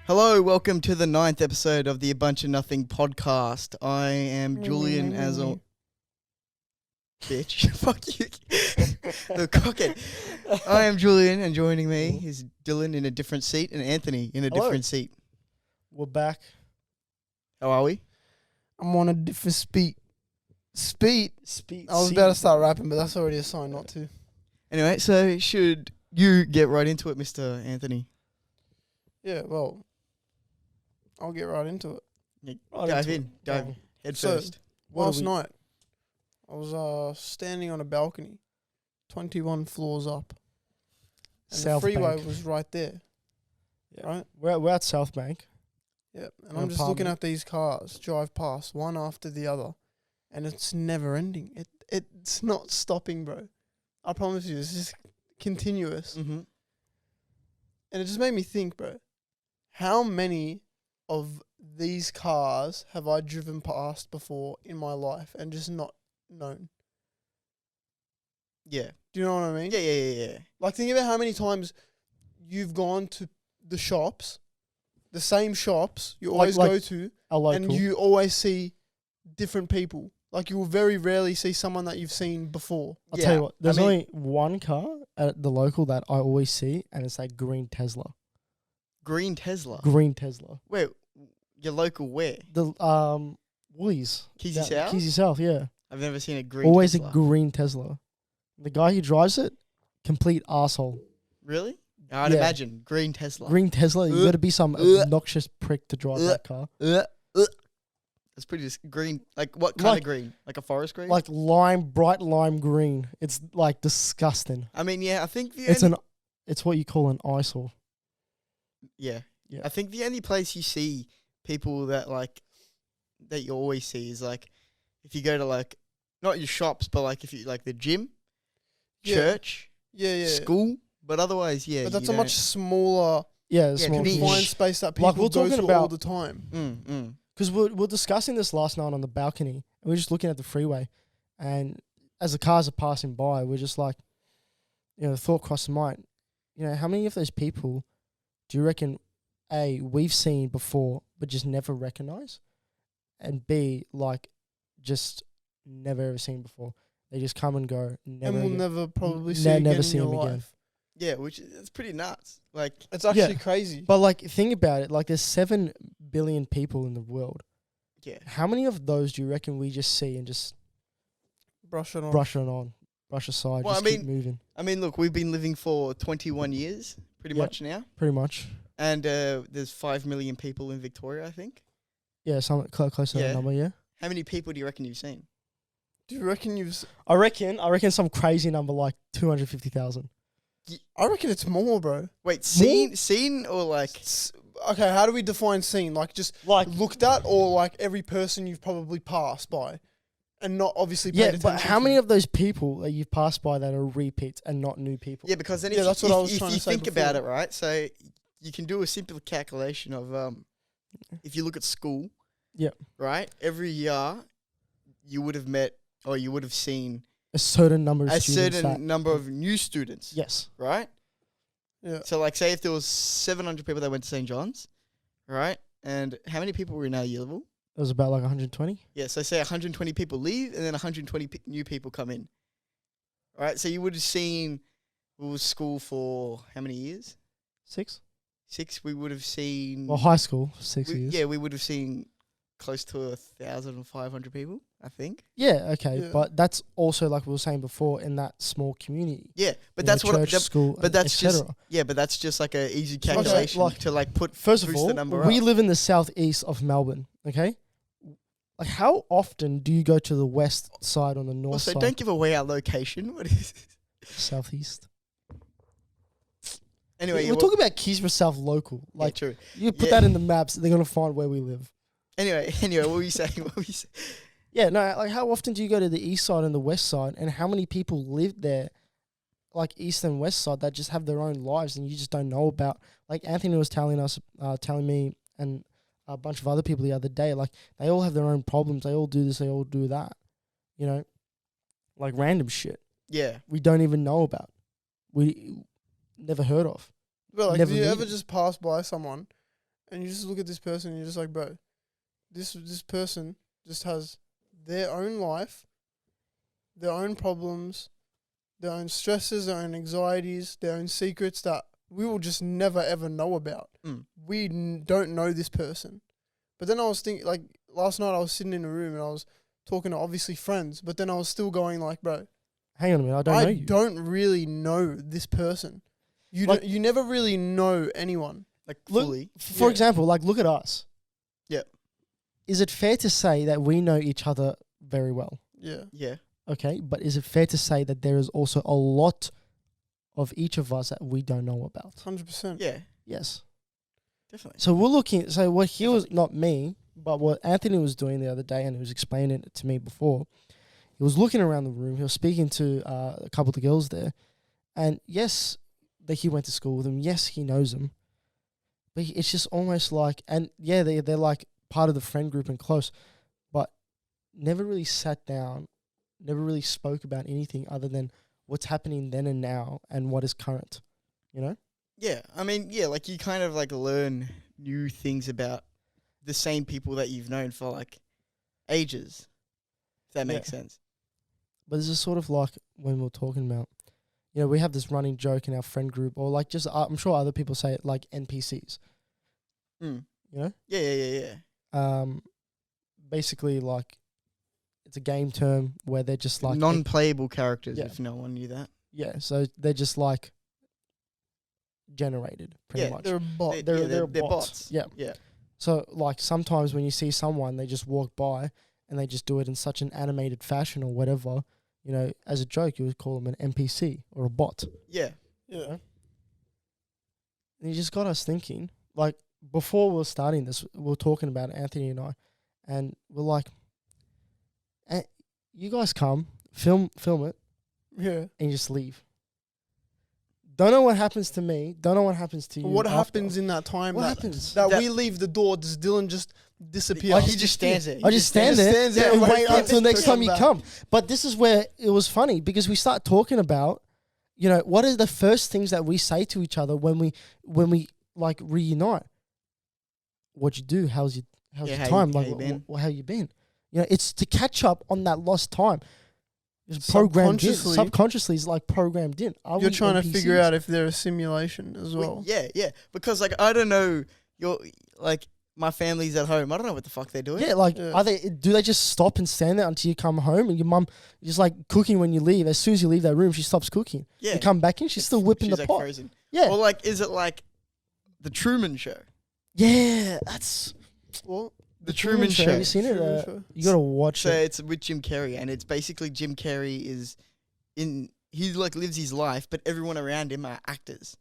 Hello, welcome to the 9th episode of the Bunch of Nothin Podcast. I am Giulian as a... Bitch. Fuck you. The cockhead. I am Giulian, and joining me is Dylan in a different seat and Anthony in a different seat. We're back. How are we? I'm on a different speed. I was about to start rapping, but that's already a sign not to. Anyway, so should you get right into it, Mr. Anthony? Yeah, well, I'll get right into it. Yeah, dive in. Head first. Last night, I was standing on a balcony, 21 floors up. And South the freeway Bank. was right there. Yeah. Right? We're at South Bank. Yeah. And An I'm just looking apartment. at these cars drive past, one after the other. And it's never ending. It's not stopping, bro. I promise you, it's just continuous. Mm-hmm. And it just made me think, bro, how many of these cars have I driven past before in my life and just not known? Yeah. Do you know what I mean? Yeah. Like, think about how many times you've gone to the shops, the same shops you always Like go to, Our local. and you always see different people. Like, you will very rarely see someone that you've seen before. I'll Yeah, tell you what. There's I mean- only one car at the local that I always see, and it's that green Tesla. Green Tesla. Green Tesla. Wait, your local where? The Woolies. Keezy That- South? Keezy South, yeah. I've never seen a green Always Tesla. a green Tesla. The guy who drives it, complete asshole. Really? I'd Yeah. imagine. Green Tesla. Green Tesla, you got to be some obnoxious prick to drive that car. That's pretty green. Like, what kind Like- of green? Like a forest green? Like bright lime green. It's like disgusting. I mean, yeah, I think the It's what you call an eyesore. yeah. Yeah. I think the only place you see people that you always see is like if you go to like not your shops, but like if you like the gym, Yeah. church, Yeah. school. But otherwise, yeah. But that's you a much smaller Yeah, Yeah, small niche. confined niche. space that people Like, we're go talking to all about- the time. don't. Because we're discussing this last night on the balcony, and we're just looking at the freeway, and as the cars are passing by, we're just like, the thought crossed my mind, how many of those people do you reckon, A, we've seen before, but just never recognize, and B, like, just never ever seen before. They just come and go, never And we'll again. never probably Ne- see again never in see your him again. life. Yeah, which is pretty nuts. Like, It's actually crazy. But, like, think about it. Like, there's 7 billion people in the world. yeah. How many of those do you reckon we just see and just Brush it on. brush it on, brush aside, Well, just I keep mean- moving? I mean, look, we've been living for 21 years, pretty Yep. much now, Pretty much. and there's 5 million people in Victoria, I think. Yeah, some close to Yeah. that number, yeah. How many people do you reckon you've seen? Do you reckon I reckon some crazy number like 250,000. I reckon it's more, bro. Wait, seen or like? Okay, how do we define seen? Like, just Like, looked at, or like every person you've probably passed by and not obviously paid yeah, attention but how to? many of those people that you've passed by that are repeats and not new people? Yeah, because then Yeah, if, that's you, what I if, was if trying you to say think about it, before. right? So you can do a simple calculation of if you look at school, Yep. right? Every year you would have met or you would have seen A certain number of a students. certain number of new students, Yes. right? Yeah. So like, say if there was 700 people that went to St. John's, right? And how many people were in our year level? It was about like 120. Yeah, so say 120 people leave and then 120 new people come in. All right, so you would have seen, it was school for how many years? 6? 6. We would have seen... Well, high school, 6 years. Yeah, we would have seen close to 1,500 people, I think. Yeah, okay. Yeah. But that's also, like we were saying before, in that small community. Yeah, but You know, that's what... church, school, but that's et just... cetera. Yeah, but that's just like a easy Okay, calculation like, to like put... First of boost all, the number we up. live in the southeast of Melbourne, okay? Like, how often do you go to the west side on the north Also, side? don't give away our location. What is it? Southeast. Anyway, we're talking about Keysborough South local. Like, true. you put Yeah. that in the maps, they're going to find where we live. Anyway, what were you saying? What were you saying? Yeah, no, like, how often do you go to the east side and the west side, and how many people live there, like, east and west side, that just have their own lives and you just don't know about? Like, Anthony was telling me, and a bunch of other people the other day, like, they all have their own problems. They all do this, they all do that. Like, random shit Yeah. we don't even know about. We never heard of. But like, Never do you meet ever him. just pass by someone and you just look at this person and you're just like, bro, this person just has their own life, their own problems, their own stresses, their own anxieties, their own secrets that we will just never ever know about. We don't know this person. But then I was thinking, like, last night I was sitting in a room and I was talking to obviously friends, but then I was still going like, bro, hang on a minute, I don't know you. don't really know this person. You Like- don't, you never really know anyone. Like Look, fully. for example, like look at us. Yeah. Is it fair to say that we know each other very well? Yeah. Yeah. Okay, but is it fair to say that there is also a lot of each of us that we don't know about? 100%. Yeah. Yes. Definitely. So we're looking. So what he was, not me, but what Anthony was doing the other day, and he was explaining it to me before. He was looking around the room. He was speaking to a couple of the girls there, and yes, that he went to school with them. Yes, he knows them, but it's just almost like, and yeah, they're like part of the friend group and close, but never really sat down, never really spoke about anything other than what's happening then and now and what is current. You know? Yeah. I mean, yeah, like you kind of like learn new things about the same people that you've known for like ages. If that makes sense. But this is sort of like when we're talking about, you know, we have this running joke in our friend group, or like just, I'm sure other people say it, like NPCs. Mm. You know? Yeah. Basically, like, it's a game term where they're just like non-playable characters, Yeah. if no one knew that. yeah, so they're just like generated pretty Yeah, much. They're a bot. They're they're bots. bots. Yeah. Yeah. So like sometimes when you see someone, they just walk by and they just do it in such an animated fashion or whatever. You know, as a joke, you would call them an NPC or a bot. Yeah. Yeah. And you just got us thinking, like, before we were starting this, we were talking about it, Anthony and I, and we're like, you guys come, film it, Yeah. and you just leave. Don't know what happens to me. Don't know what happens to you. What after. happens in that time? What that, happens? That That- we leave the door, does Dylan just disappear? Like he just stands there. I just stand there stands there and and wait waits until to next come time you back. come. But this is where it was funny because we start talking about, you know, what are the first things that we say to each other when we like reunite? What'd you do? How's your how time? you- Like, how you been? how you been? You know, it's to catch up on that lost time. It's programmed in. Subconsciously, it's like programmed in. Are You're we trying to figure NPCs? out if they're a simulation as well. Yeah. Because like I don't know, like my family's at home. I don't know what the fuck they're doing. Yeah, like, Yeah. do they just stop and stand there until you come home and your mum is like cooking when you leave? As soon as you leave that room, she stops cooking. Yeah. You come back in, she's still whipping She's the like pot. frozen. Yeah. Or like, is it like the Truman Show? Yeah, that's What? The Truman Show. Have you seen it? Truman Show. You gotta watch So it. it's with Jim Carrey, and it's basically Jim Carrey is he like lives his life, but everyone around him are actors.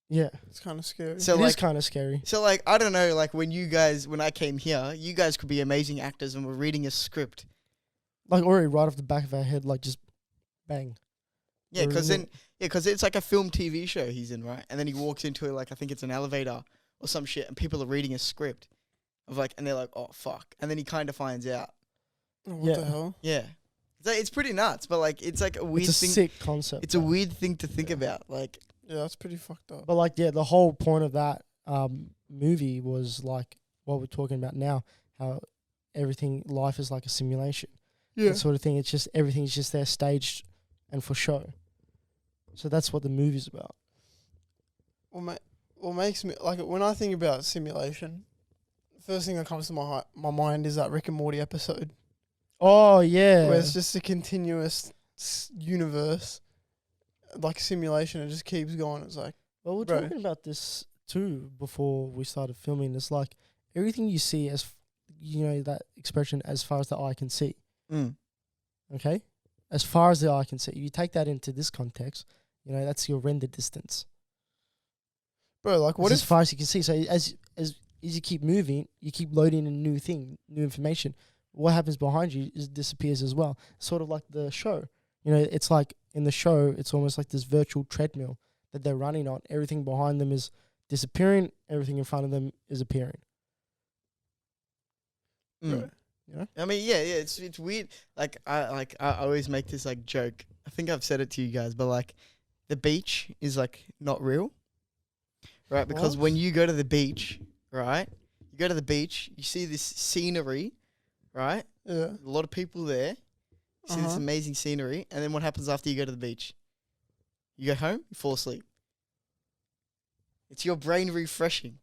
Yeah, It's kind of scary. So it like, is kind of scary. so like I don't know, like when I came here, you guys could be amazing actors, and we're reading a script. Like already right off the back of our head, like just bang. Yeah, Or because isn't because it's like a film TV show he's in, right? And then he walks into it, like I think it's an elevator or some shit, and people are reading a script of like, and they're like, oh fuck, and then he kind of finds out. Oh, what Yeah. the hell? Yeah, it's pretty nuts, but like it's like a weird It's a thing. sick concept. It's a weird thing to think about, like. Yeah, that's pretty fucked up. But like, yeah, the whole point of that movie was like what we're talking about now, how life is like a simulation. That sort of thing. It's just everything's just there staged and for show. So that's what the movie's about. What makes me like when I think about simulation, the first thing that comes to my mind is that Rick and Morty episode Oh yeah. where it's just a continuous universe, like simulation. It just keeps going. It's like, Well, we're Bro. talking about this too before we started filming. It's like everything you see you know, that expression, as far as the eye can see. Mm. Okay? As far as the eye can see. You take that into this context, you know, that's your render distance. bro, like what It's as if far as you can see. So as you keep moving, you keep loading in new information. What happens behind you disappears as well. Sort of like the show. You know, it's like in the show, it's almost like this virtual treadmill that they're running on. Everything behind them is disappearing. Everything in front of them is appearing. Mm. You know? I mean, yeah, it's weird. Like I always make this like joke. I think I've said it to you guys, but like the beach is like not real, right? Because What? when you go to the beach, right? You go to the beach, you see this scenery, right? Yeah. A lot of people there. You see this amazing scenery, and then what happens after you go to the beach? You go home, you fall asleep. It's your brain refreshing.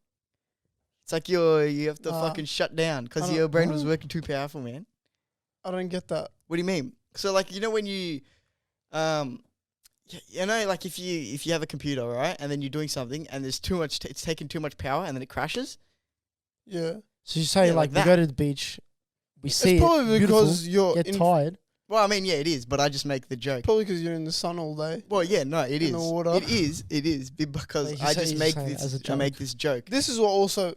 It's like you have to fucking shut down because your brain was working too powerful, man. I don't get that. What do you mean? So like, you know, when you, you know, like if you have a computer, right, and then you're doing something and there's too much, it's taking too much power and then it crashes. Yeah. So you say like we go to the beach, we see it's probably it, because you're get tired. Well, I mean, yeah, it is, but I just make the joke. Probably because you're in the sun all day. Well, yeah, no, it is. In the water. It is because I just make this. I make this joke. This is what also.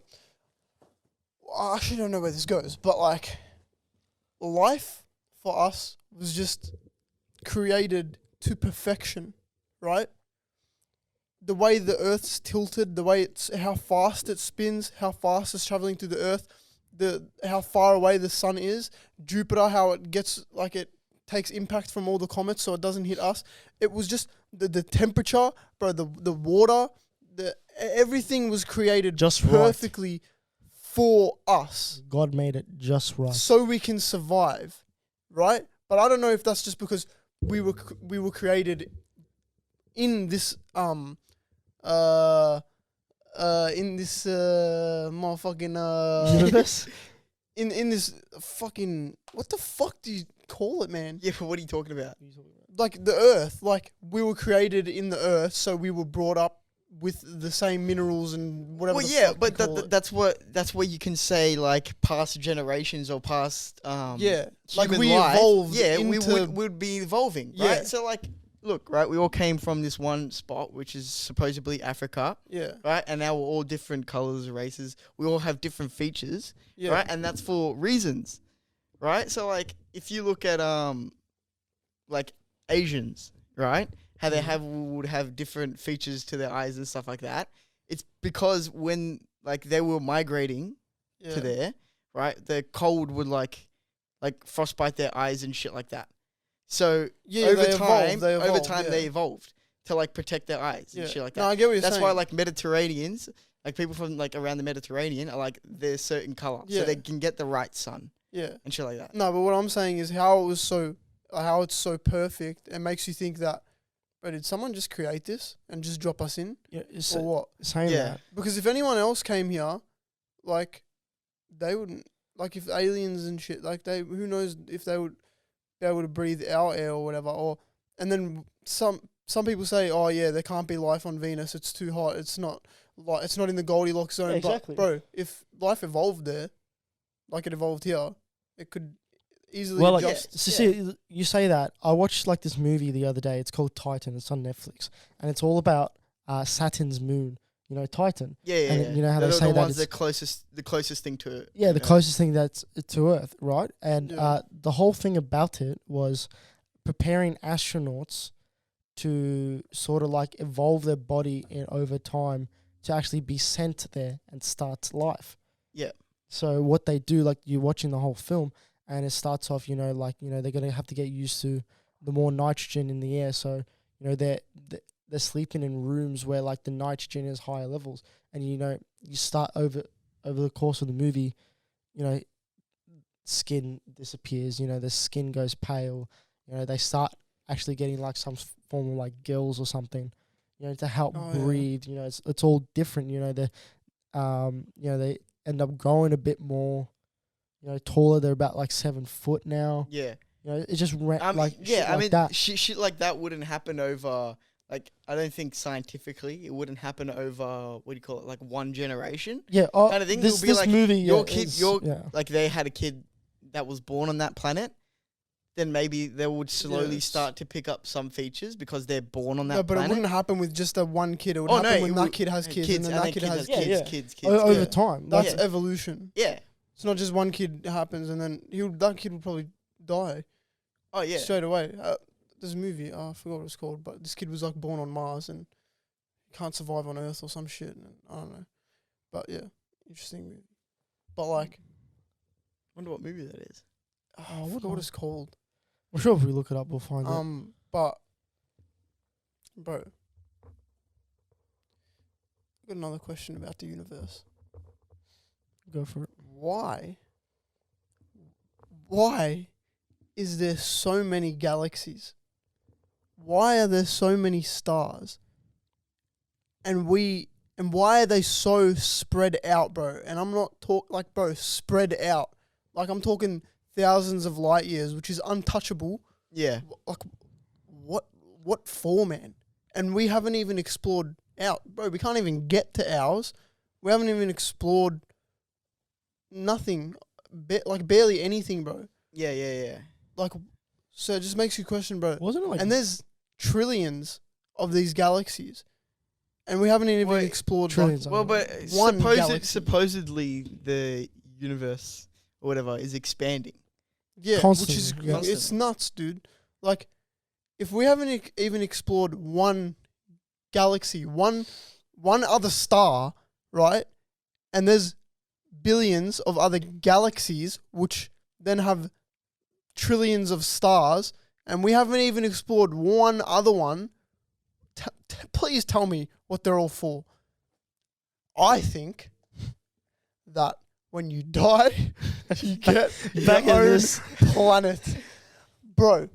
I actually don't know where this goes, but like, life for us was just created to perfection, right? The way the Earth's tilted, the way how fast it spins, how fast it's traveling through the Earth, how far away the sun is, Jupiter, how it gets like it takes impact from all the comets so it doesn't hit us. It was just the temperature, bro, the water, everything was created just perfectly for us. God made it just right. So we can survive, right? But I don't know if that's just because we were created in this motherfucking universe. in this fucking, what the fuck do you call it, man? Yeah, but what are you talking about? Like the Earth, like we were created in the Earth, so we were brought up with the same minerals and whatever. Well, the yeah, fuck but you call it. that's where you can say like past generations or past yeah, like human we life. evolved. Yeah, into would be evolving, Yeah. right? So like, look, right, we all came from this one spot, which is supposedly Africa, yeah, right? And now we're all different colors, races. We all have different features, yeah, right? And that's for reasons, right? So like, if you look at like Asians, right? How they would have different features to their eyes and stuff like that. It's because when like they were migrating yeah. to there, right? The cold would like frostbite their eyes and shit like that. So Yeah, over they time, evolved, they evolved to like protect their eyes Yeah. and shit like No, that. I get what you're That's saying. why like Mediterraneans, like people from like around the Mediterranean are like they're certain color, Yeah. so they can get the right sun yeah. and shit like that. No, but what I'm saying is how it's so perfect. It makes you think that, but did someone just create this and just drop us in, Yeah, or what? saying Yeah. that. Because if anyone else came here, like, they wouldn't, like, if aliens and shit, like, who knows if they would be able to breathe our air or whatever, and then some people say, oh yeah, there can't be life on Venus, it's too hot, it's not in the Goldilocks zone. Yeah, exactly. But bro, if life evolved there, like it evolved here, it could easily Well, like, adjust. so see, you say that. I watched like this movie the other day. It's called Titan. It's on Netflix, and it's all about Saturn's moon. You know, Titan. Yeah, And yeah. you know how They're they say the that ones it's- the closest thing to it. Yeah, the closest thing that's to Earth, right? And Yeah. the whole thing about it was preparing astronauts to sort of like evolve their body over time to actually be sent there and start life. Yeah. So what they do, like you're watching the whole film, and it starts off, they're going to have to get used to the more nitrogen in the air. So, they're sleeping in rooms where like the nitrogen is higher levels. And, you start over the course of the movie, skin disappears, the skin goes pale, they start actually getting like some form of like gills or something, to help breathe. It's all different, they end up growing a bit more, taller. They're about like 7 foot now. Yeah. It's just shit like that wouldn't happen over, like, I don't think scientifically it wouldn't happen over, what do you call it, like one generation? Yeah. Kind of thing. This It would be like movie, your kid, yeah. like they had a kid that was born on that planet, then maybe they would slowly Yes. start to pick up some features because they're born on that No, but planet. it wouldn't happen with just that one kid. It would happen when that kid has kids, and then that kid has kids. kids. Yeah. kids. Over yeah. time. That's Yeah. evolution. Yeah. It's not just one kid happens and then that kid would probably die Oh, yeah. straight away. There's a movie, I forgot what it's called, but this kid was like born on Mars and can't survive on Earth or some shit. And I don't know. But yeah, interesting movie. But like, Wonder what movie that is. I forgot what it's called. I'm sure if we look it up, we'll find it. But, bro, I've got another question about the universe. Go for it. Why is there so many galaxies? Why are there so many stars? And why are they so spread out, bro? And I'm not bro, spread out. Like, I'm talking thousands of light years, which is untouchable. Yeah. Like, what for, man? And we haven't even explored out, bro. We can't even get to ours. We haven't even explored nothing, barely anything, bro. Yeah. Like, so it just makes you question, bro. Wasn't it like? And there's trillions of these galaxies, and we haven't even explored trillions. Well, but one galaxy. supposedly the universe or whatever is expanding. Yeah, Constantly, which is yeah. it's nuts, dude. Like, if we haven't even explored one galaxy, one other star, right? And there's billions of other galaxies, which then have trillions of stars, and we haven't even explored one other one. Please tell me what they're all for. I think that when you die, you get Back your in own this. planet. Bro,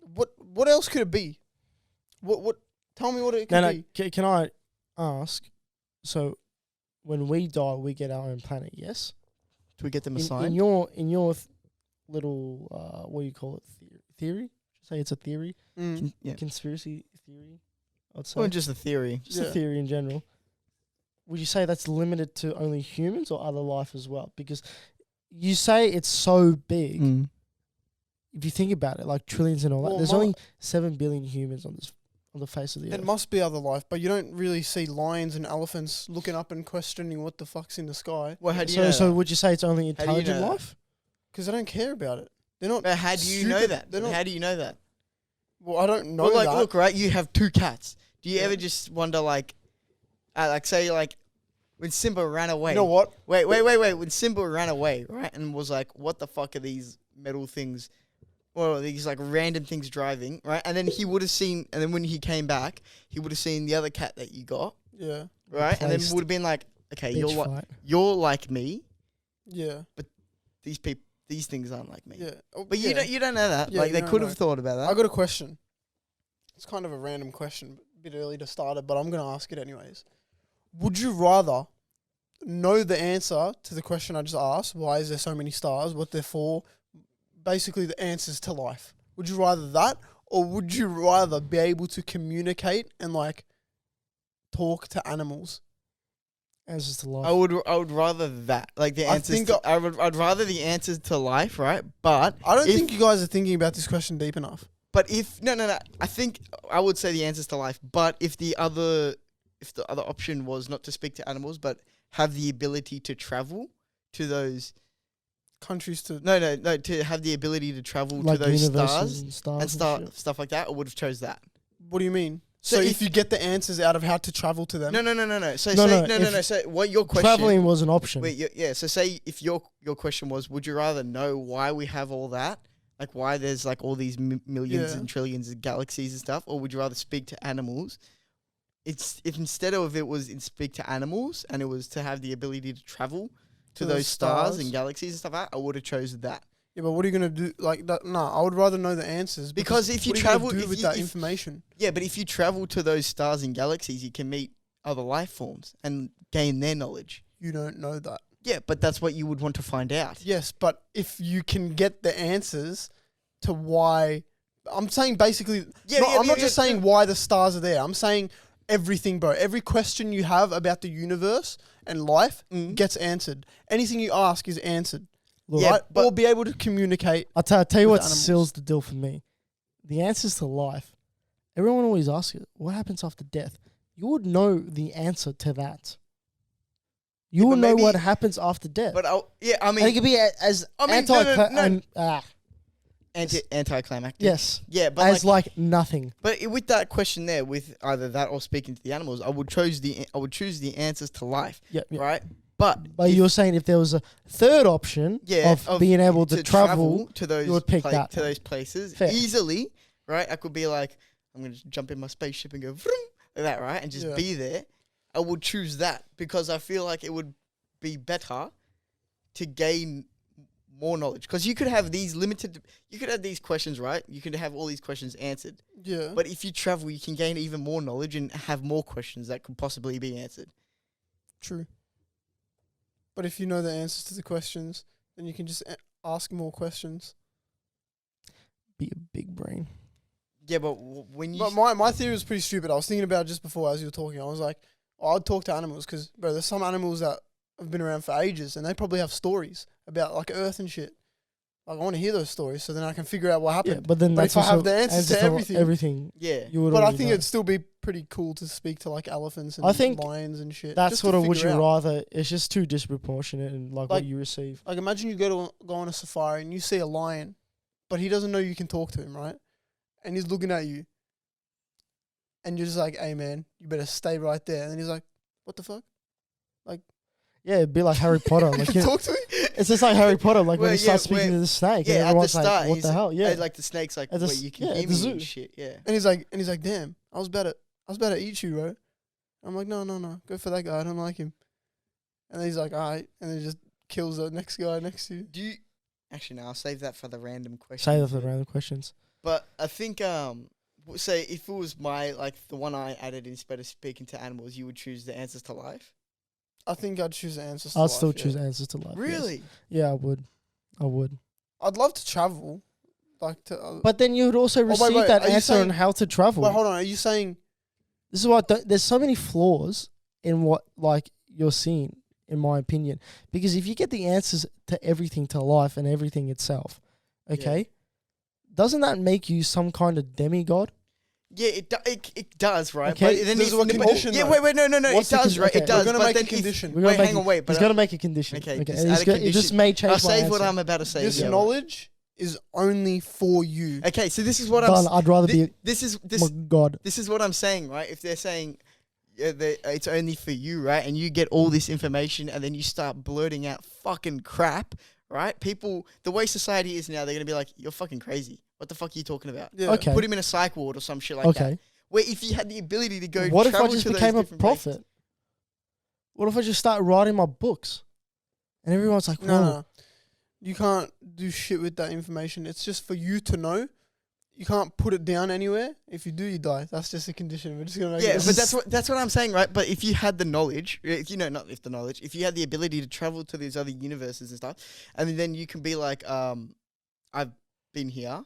what else could it be? What? Tell me what it could be. Can I ask? So, when we die, we get our own planet. Yes. Do we get them In assigned? your little what do you call it? Theory? Say it's a theory. Yeah. Conspiracy theory. I'd say. Or just a theory. Just a theory in general. Would you say that's limited to only humans or other life as well? Because you say it's so big. If you think about it, like trillions and all that, there's only 7 billion humans on the face of the earth. It must be other life, but you don't really see lions and elephants looking up and questioning what the fuck's in the sky. Well, how do you know So that? would you say it's only do you know intelligent that? life? Because they don't care about it. They're not. But how do you know stupid. that? They're not. How do you know that? Well, I don't know Well, like, that. look, right? You have 2 cats. Do you Yeah. ever just wonder, like say, like, when Simba ran away? You know what? Wait. When Simba ran away, right, and was like, "What the fuck are these metal things?" Or these like random things driving, right? And then he would have seen, and then when he came back, he would have seen the other cat that you got, Yeah. right? And then Replaced. would have been like, "Okay, Bitch fight. you're like me. Yeah. These things aren't like me." Yeah. Oh, But yeah. you don't know that. Yeah, Like you they don't could know. have thought about that. I got a question. It's kind of a random question, a bit early to start it, but I'm going to ask it anyways. Would you rather know the answer to the question I just asked, why is there so many stars, what they're for, basically the answers to life? Would you rather that, or would you rather be able to communicate and like talk to animals? Answers to life. I would rather that, like the I answers. think I'd rather the answers to life, right? But I don't if- think you guys are thinking about this question deep enough. But if no, I think I would say the answers to life. But if the other option was not to speak to animals, but have the ability to travel to those Countries to to have the ability to travel like to those universes stars and shit. stuff like that, I would have chose that. what do you mean? So So if- if you get the answers out of how to travel to them, No. So No, say no, no. if So what your question? Traveling was an option. Wait, yeah. So say if your question was, would you rather know why we have all that, like why there's like all these millions Yeah. and trillions of galaxies and stuff, or would you rather speak to animals? It's if instead of it was in speak to animals and it was to have the ability to travel to those stars and galaxies and stuff like that, I would have chosen that. Yeah, but what are you gonna do? Like that? No, I would rather know the answers Because if you what are travel, gonna do if with you- that if- information, Yeah, but if you travel to those stars and galaxies, you can meet other life forms and gain their knowledge. you don't know that. Yeah, but that's what you would want to find out. Yes, but if you can get the answers to why, I'm saying basically, I'm not just saying why the stars are there. I'm saying everything, bro. Every question you have about the universe and life gets answered. Anything you ask is answered. Look, Yeah, Right? but- Or be able to communicate. I'll tell you with what animals. seals the deal for me. The answers to life. Everyone always asks it, what happens after death? You would know the answer to that. You but would know maybe- what happens after death. But I and it mean, could be as I mean, no. Anticlimactic. yes, Yeah, but as like nothing. but with that question there, with either that or speaking to the animals, I would choose the answers to life, Yep. right? But But if- you're saying if there was a third option of being able to travel, to those you would pick that to one. those places Fair. easily, right? I could be like, I'm gonna jump in my spaceship and go vroom, like that, right? And just Yeah. be there. I would choose that because I feel like it would be better to gain more knowledge? Because you could have these questions, right? You could have all these questions answered. Yeah. But if you travel, you can gain even more knowledge and have more questions that could possibly be answered. True. But if you know the answers to the questions, then you can just ask more questions. Be a big brain. Yeah, but when you... But my theory was pretty stupid. I was thinking about it just before as you were talking. I was like, I'd talk to animals because, bro, there's some animals that have been around for ages and they probably have stories about like Earth and shit. Like I want to hear those stories so then I can figure out what happened. Yeah, but then But that's if I have also the answers to everything, Yeah. you would. but I already think know. it'd still be pretty cool to speak to like elephants and I think lions and shit. That's just to sort of would figure you out. rather. It's just too disproportionate in like what Like- you receive. Like imagine you go on a safari and you see a lion, but he doesn't know you can talk to him, right? And he's looking at you, and you're just like, "Hey man, you better stay right there." And then he's like, "What the fuck? Yeah, it'd be like Harry Potter. Like you know, Talk to me." it's just like Harry Potter. Like Well, when he starts yeah, speaking to the snake, and Yeah, at the everyone's start, like, "What he's the hell?" Yeah, like the snake's like, At the wait, s- you can yeah, hear at the me zoo. and shit, yeah. And he's like, "Damn, I was about to eat you, bro." I'm like, "No, go for that guy. I don't like him." And then he's like, "All right," and then he just kills the next guy next to you. Do you... Actually, no, I'll save that for the random question. say that for the random questions. But I think, say if it was my, like, the one I added instead of speaking to animals, you would choose the answers to life? I think I'd choose the answers. To I'd life, still yeah. choose answers to life. yes. Really? Yeah, I would. I would. I'd love to travel, like to. But then you would also wait, receive wait, that are you answer on saying- how to travel. Wait, hold on. Are you saying? This is what there's so many flaws in what like you're seeing, in my opinion. Because if you get the answers to everything to life and everything itself, okay, doesn't that make you some kind of demigod? Yeah, it does, right? Okay, But then there's a condition, Yeah, though. wait, no, What's it the does, con- right? okay. It does. We're gonna but make a then if- condition. We're gonna Wait, make hang it- on, wait. But He's got to make a condition. Okay, Okay, just and add he's a got- it just condition. may change I'll my save what answer. I'm about to say. This yeah. knowledge is only for you. Okay, so this is what Done. I'd rather thi- be. This is My God. This is what I'm saying, right? If they're saying it's only for you, right, and you get all this information, and then you start blurting out fucking crap, right? People, the way society is now, they're gonna be like, "You're fucking crazy. What the fuck are you talking about?" Yeah. Okay. Put him in a psych ward or some shit like Okay. that. Where if you had the ability to go, What if I travel just to those became a different places- prophet? What if I just start writing my books, and everyone's like, No, "Whoa." no, you can't do shit with that information. It's just for you to know. You can't put it down anywhere. If you do, you die. That's just a condition. We're just gonna make Yeah, it. but that's what I'm saying, right? But if you had the knowledge, if if you had the ability to travel to these other universes and stuff, and then you can be like, I've been here,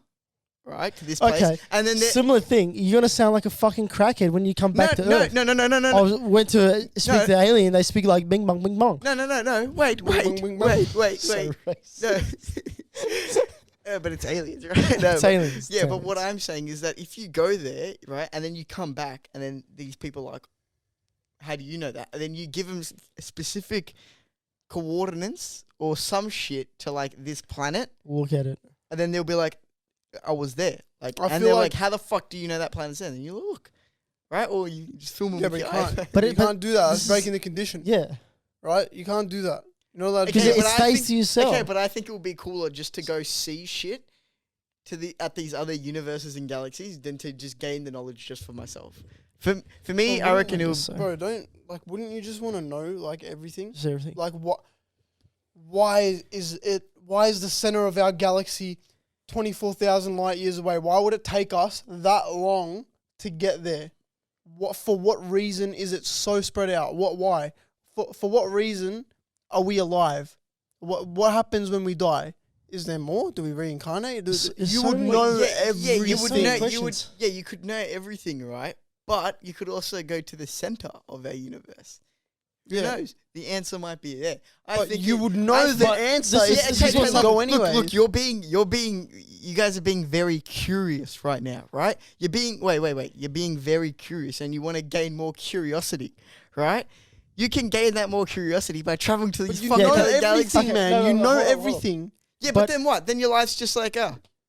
right, to this place, Okay. and then Similar thing. You're gonna sound like a fucking crackhead when you come back to Earth. no. I went to speak No. to the alien. They speak like bing bong bing bong. No. Wait. Bing, bing, bing. So racist. No. But it's aliens, right? No, It's but- aliens. Yeah, It's but what aliens. I'm saying is that if you go there, right, and then you come back, and then these people are like, how do you know that? And then you give them specific coordinates or some shit to like this planet, Look at it. and then they'll be like, I was there. Like, I and feel they're like- like, how the fuck do you know that planet's there? And you look, right? Or you just film them. Yeah, with but you your can't. iPhone. But you it- can't do that. this That's is- breaking the condition, Yeah, right? You can't do that. You're not allowed to because do it but that. I stays think- to yourself. Okay, but I think it would be cooler just to go see shit at these other universes and galaxies than to just gain the knowledge just for myself. For me, Well, I reckon it I would. guess so. Bro, wouldn't you just want to know like everything? Just everything. Like why is the center of our galaxy 24,000 light years away? Why would it take us that long to get there? For what reason is it so spread out? Why? For what reason are we alive? What happens when we die? Is there more? Do we reincarnate? It's You so would many- know yeah, you would everything. know. Questions. You could know everything, right? But you could also go to the center of our universe. Who Yeah. knows? The answer might be there. I But think you would know the but answer this is- if this you is didn't what's go up. anyway. Look, you guys are being very curious right now, right? You're being, wait. You're being very curious and you want to gain more curiosity, right? You can gain that more curiosity by traveling to But these you fucking know other Okay, galaxies. everything, man. no, You no, know hold on. everything. Yeah, But- but then what? Then your life's just like,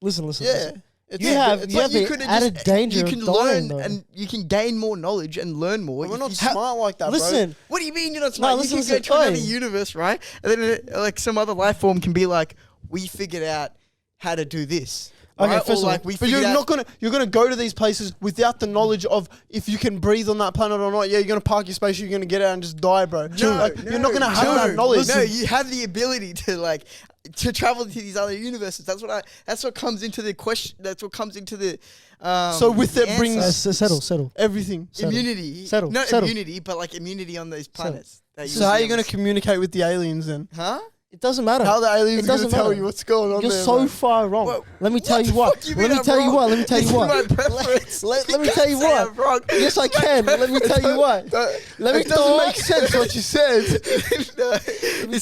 Listen. Yeah. You have it's you like have you the could've added just- danger you of can dying, learn though. and you can gain more knowledge and learn more. we're if not you- smart like that, bro. Listen, What do you mean you're not smart? listen, you can go listen, to another oi. universe, right? And then like some other life form can be like, we figured out how to do this. right? first of all, we But you're figured not gonna go to these places without the knowledge of if you can breathe on that planet or not. Yeah, you're gonna park your spaceship, you're gonna get out and just die, bro. You're not gonna have that knowledge. No, you have the ability to travel to these other universes. That's what comes into the question. That's what comes into the. So with it brings settle. everything. Immunity. Settle. Not Settle. immunity, but like immunity on those planets. So how are you gonna communicate with the aliens then? Huh? It doesn't matter. How are the aliens It gonna doesn't tell matter. you what's going on You're there, so bro? far wrong. Well, Let me tell you the what. fuck you Let mean me tell you I'm what. wrong? Let me tell This you is what. my preference. Let You me can't tell you say what. I'm wrong. Yes, I can. Let me tell you what. Let me It doesn't make sense what you said.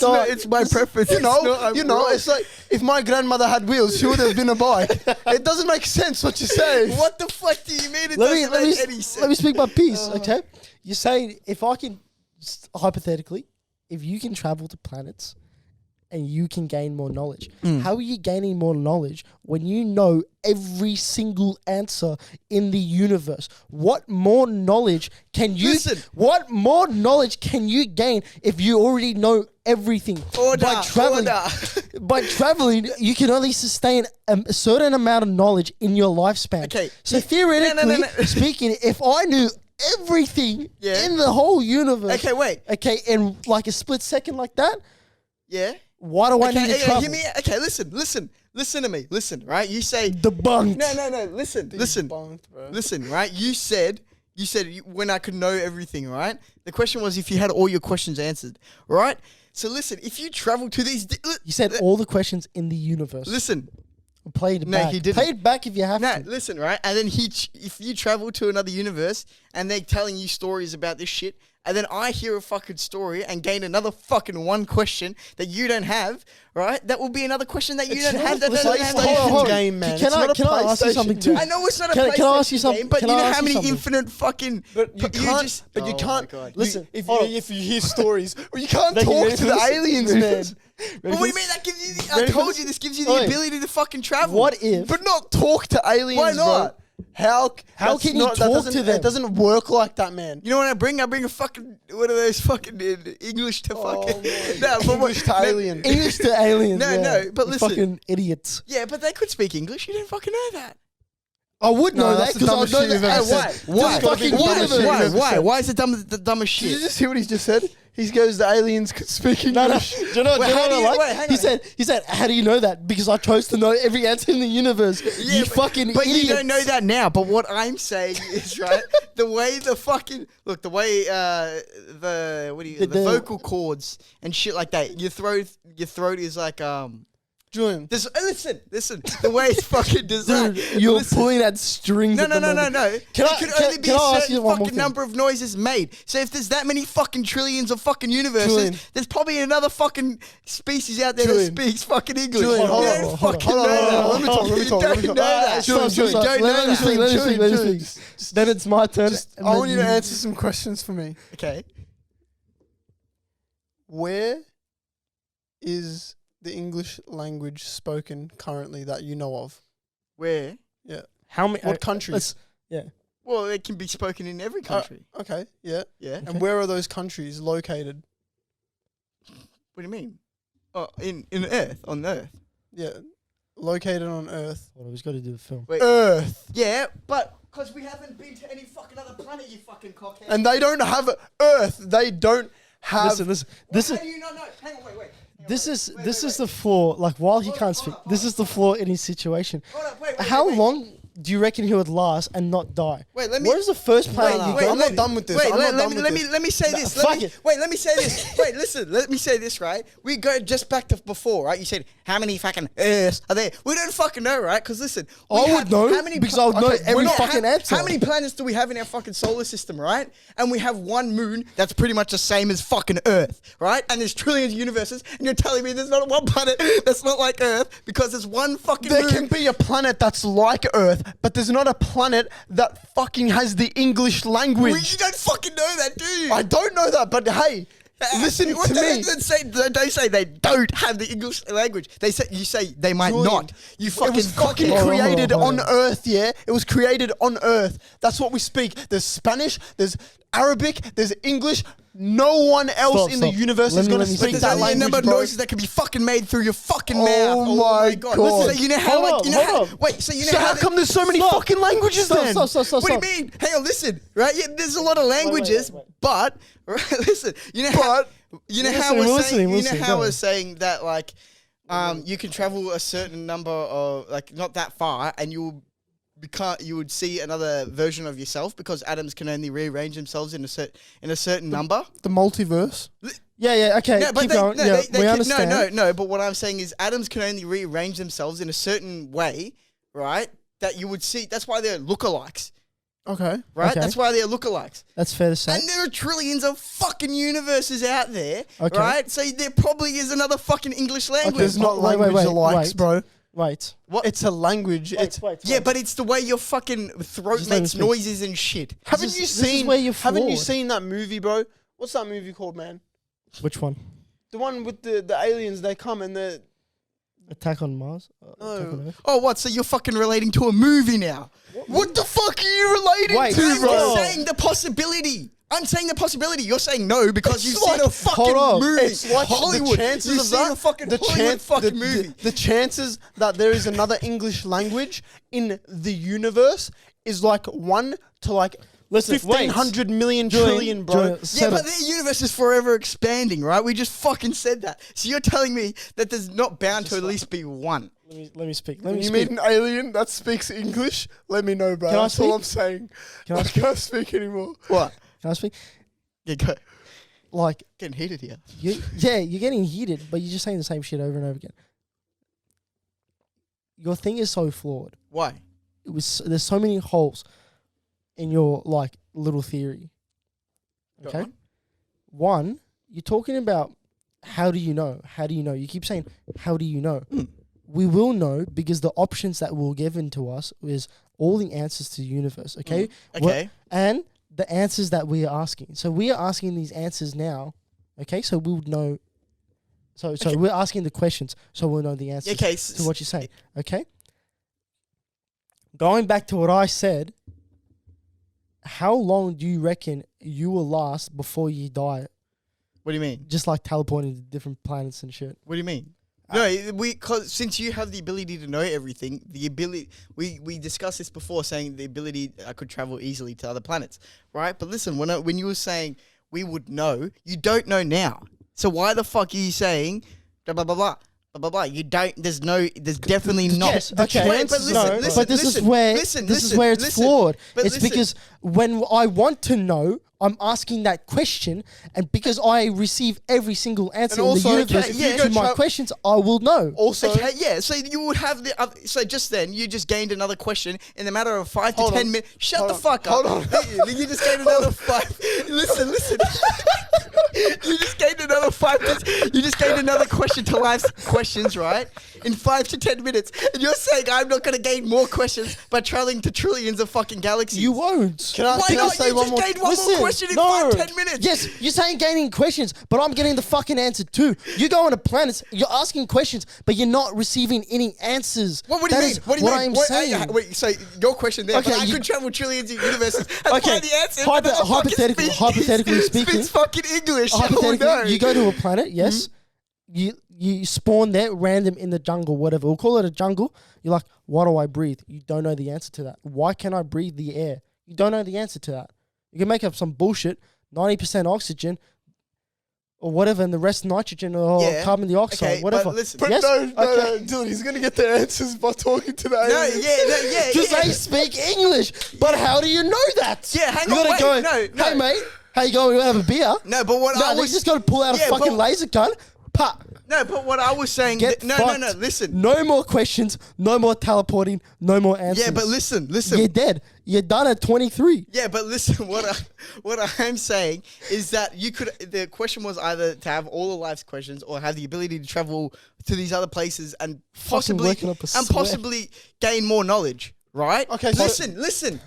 No, it's my preference. You It's not, know, I'm it's wrong. like if my grandmother had wheels, she would have been a bike. It doesn't make sense what you say. What the fuck do you mean? It Let me doesn't make any sense. let me speak my piece, okay? You're saying if I can, hypothetically, if you can travel to planets and you can gain more knowledge, how are you gaining more knowledge when you know every single answer in the universe? What more knowledge can you? What more knowledge can you gain if you already know everything? By traveling, you can only sustain a certain amount of knowledge in your lifespan. Okay. So theoretically No. speaking, if I knew everything Yeah. in the whole universe, Okay, wait. okay, in like a split second like that, Yeah. why do I need to travel? Hear me. Okay, listen to me. Listen, right? You say Debunked. no. Listen. Debunked, bro. Listen, right? You said when I could know everything, right? The question was if you had all your questions answered, right? So listen, if you travel to these, You said all the questions in the universe. listen. Play it No, back. he didn't. Play it back if you have No, to. listen, right? And then if you travel to another universe and they're telling you stories about this shit, and then I hear a fucking story and gain another fucking one question that you don't have, right? That will be another question that you don't have. That It's doesn't like have PlayStation game, man. Can It's I not a ask you PlayStation something too? game. I know it's not a Can I PlayStation ask you something? game, but Can you I know ask how you many something? infinite fucking... But you can't. just- But you Oh can't. my God. Listen, if hold on. you hear stories, you can't Ready, talk ready to for the this? aliens, man. But what do you mean that gives you the... I Ready for told this? you this gives you the Oi. ability to fucking travel. What if? But not talk to aliens. Why not? Bro. How that's can you that talk doesn't- to them? It doesn't work like that, man. You know what I bring? I bring a fucking... One of those fucking English to fucking... No, English to alien. English to aliens. No, yeah. no, but You listen. fucking idiots. Yeah, but they could speak English. You didn't fucking know that. I would know No, that that's the because I dumbest know shit you've that. ever Why? said. Why? It's gotta be the dumbest shit you've ever Why? said. Why is it the dumbest Did you shit? just hear what he just said? He goes, the aliens could speak No, no. English. Do you know, Wait, do you know how do what I you- like? wait, hang on. He said, how do you know that? Because I chose to know every answer in the universe. You fucking But idiots. you don't know that now. But what I'm saying is, right, the way the fucking... Look, the way the vocal cords and shit like that, your throat is like... Julian. Listen. The way it's fucking designed. Dude, you're Listen. pulling at strings. No. Can There I- could can- only be can a I ask you certain one more fucking thing? number of noises made. So if there's that many fucking trillions of fucking universes, Julian. there's probably another fucking species out there Julian. that speaks fucking English. Julian, You hold on, don't hold on, fucking hold on, know hold on, that. let me talk, let me You talk, let me don't talk. know that. Julian, You Julian, don't know let me that. speak, let me speak, let me speak. Then it's my turn. and I then want you to answer some questions for me. Okay. Where is the English language spoken currently that you know of? Where? Yeah. How many? What countries? Well, it can be spoken in every country. Okay, yeah. Yeah. Okay. And where are those countries located? What do you mean? Oh, in Earth, on Earth. Yeah. Located on Earth. Well, we've got to do the film. Wait. Earth. Yeah, but because we haven't been to any fucking other planet, you fucking cockhead. And they don't have Earth. They don't have... Listen. This is How do you not know? Hang on, wait. this is the flaw. Like while he can't speak, this is the flaw in his situation. Hold up, wait. How long do you reckon he would last and not die? Wait, let me. What is the first planet no, you wait, go? I'm not done with this. Wait, I'm not let done me with let this. me let me say this. fuck it. Wait, let me say this. Wait, listen. Let me say this. Right, we go just back to before. Right, you said how many fucking Earths are there? We don't fucking know, right? Because listen, we I have- would know how many because I would know we're every not- fucking answer. How many planets do we have in our fucking solar system, right? And we have one moon that's pretty much the same as fucking Earth, right? And there's trillions of universes, and you're telling me there's not one planet that's not like Earth because there's one fucking There moon. can be a planet that's like Earth, but there's not a planet that fucking has the English language. You don't fucking know that, do you? I don't know that, but hey, listen What to they me. don't say they don't have the English language. They say you say they might Julian, not. You It fucking was fucking cockhead. Hold on, created hold on on. Earth, yeah? It was created on Earth. That's what we speak. There's Spanish, there's Arabic, there's English. No one else Stop, in the stop. universe Let is me- going to let me speak speak. that There's only a language, number of bro. noises that can be fucking made through your fucking Oh mouth. my God. Listen, so you know how, Hold like, up, you know hold how, up. wait, so you know So how they- come there's so many Stop. fucking languages then? Stop. What do you mean? Hang on, listen, right? Yeah, there's a lot of languages, wait. but right, listen, you know how, you know how We're we're listening, saying, we're you know listening, how go we're on. saying that like, you can travel a certain number of like not that far, and you would see another version of yourself because atoms can only rearrange themselves in a certain number. The multiverse. Yeah, okay, No, but keep going. Yeah, we understand. No. But what I'm saying is, atoms can only rearrange themselves in a certain way, right? That you would see. That's why they're lookalikes, Okay. right? Okay. That's why they're lookalikes. That's fair to say. And there are trillions of fucking universes out there, Okay. right? So there probably is another fucking English language. There's not Wait, language alikes, wait. bro. Wait. What? It's a language. Yeah, but it's the way your fucking throat Just let me makes speak. noises and shit. Haven't This you is- this is seen? where you're Haven't you flawed. seen that movie, bro? What's that movie called, man? Which one? The one with the aliens. They come and the Attack on Mars? No. Attack on Earth? Oh, what? So you're fucking relating to a movie now? What the fuck are you relating Wait, to, I'm bro? just I'm saying the possibility. I'm saying the possibility. You're saying no because you've It's seen like- a fucking hold on. movie. It's like Hollywood. the chances You've of seen that. a fucking Hollywood fucking movie. The chances that there is another English language in the universe is like 1 to like Listen, 1,500 million Julian, trillion, bro. Julian, Yeah, settle. but their universe is forever expanding, right? We just fucking said that. So you're telling me that there's not bound to at least be one. Let me speak. Let me You speak. meet an alien that speaks English? Let me know, bro. Can I That's all speak? I'm saying. Can I I can't speak anymore. What? Can I speak? Yeah, go. Like, Getting heated here. you're getting heated, but you're just saying the same shit over and over again. Your thing is so flawed. Why? There's so many holes in your like little theory. Go Okay. on. One, you're talking about how do you know? How do you know? You keep saying how do you know? We will know because the options that were given to us is all the answers to the universe. Okay. Okay. And the answers that we are asking. So we are asking these answers now. Okay. So we would know. So we're asking the questions. So we'll know the answers Okay. to what you're saying. Okay. Going back to what I said, how long do you reckon you will last before you die? What do you mean? Just like teleporting to different planets and shit. What do you mean? No, cause since you have the ability to know everything, we discussed this before, saying the ability I could travel easily to other planets, right? But listen, when you were saying we would know, you don't know now. So why the fuck are you saying blah blah blah blah blah blah blah? You don't. There's definitely not. Yes, okay. Wait, but listen, No, listen, but this listen, is where listen, this is listen, where it's listen. flawed. But It's listen. because when I want to know, I'm asking that question, and because I receive every single answer And in the also, universe okay, yeah, to my questions, I will know. Also, Okay, yeah. So you would have the. So just then, you just gained another question in the matter of 5 to Hold 10 on. minutes. Shut Hold the on. fuck up. Hold on. You just gained another 5. Listen. You just gained another 5. You just gained another question to life's questions, right? In 5 to 10 minutes, and you're saying I'm not going to gain more questions by traveling to trillions of fucking galaxies. You won't. Can I Why can I not? say You one just more? gained one more question in 5-10 minutes. Yes, you're saying gaining questions, but I'm getting the fucking answer too. You go on to planets, you're asking questions, but you're not receiving any answers. What do you That mean? is What do you mean? I'm saying. Wait, so your question there, Okay, but I you- could travel trillions of universes and Okay, find the answer. but then the fucking hypothetically speaking- speaks fucking English. Hypothetically, Oh, no. you go to a planet, yes. You spawn there random in the jungle, whatever. We'll call it a jungle. You're like, why do I breathe? You don't know the answer to that. Why can't I breathe the air? You don't know the answer to that. You can make up some bullshit, 90% oxygen or whatever, and the rest nitrogen or Yeah, carbon dioxide, okay, whatever. but listen- But yes? no, Okay. dude, he's gonna get the answers by talking to the No, aliens. yeah. Because they speak English. But how do you know that? Yeah, hang you on, gotta wait, go, no. hey, mate, how you going? We want to have a beer? No, but what No, I they was just got to pull out a Yeah, fucking but- laser gun. Pop. no, but what I was saying. Get No, fucked. listen. No more questions. No more teleporting. No more answers. Yeah, but listen. You're dead. You're done at 23. Yeah, but listen. What I'm saying is that you could. The question was either to have all of life's questions or have the ability to travel to these other places and possibly working up a sweat. gain more knowledge. Right? Okay, so- Listen.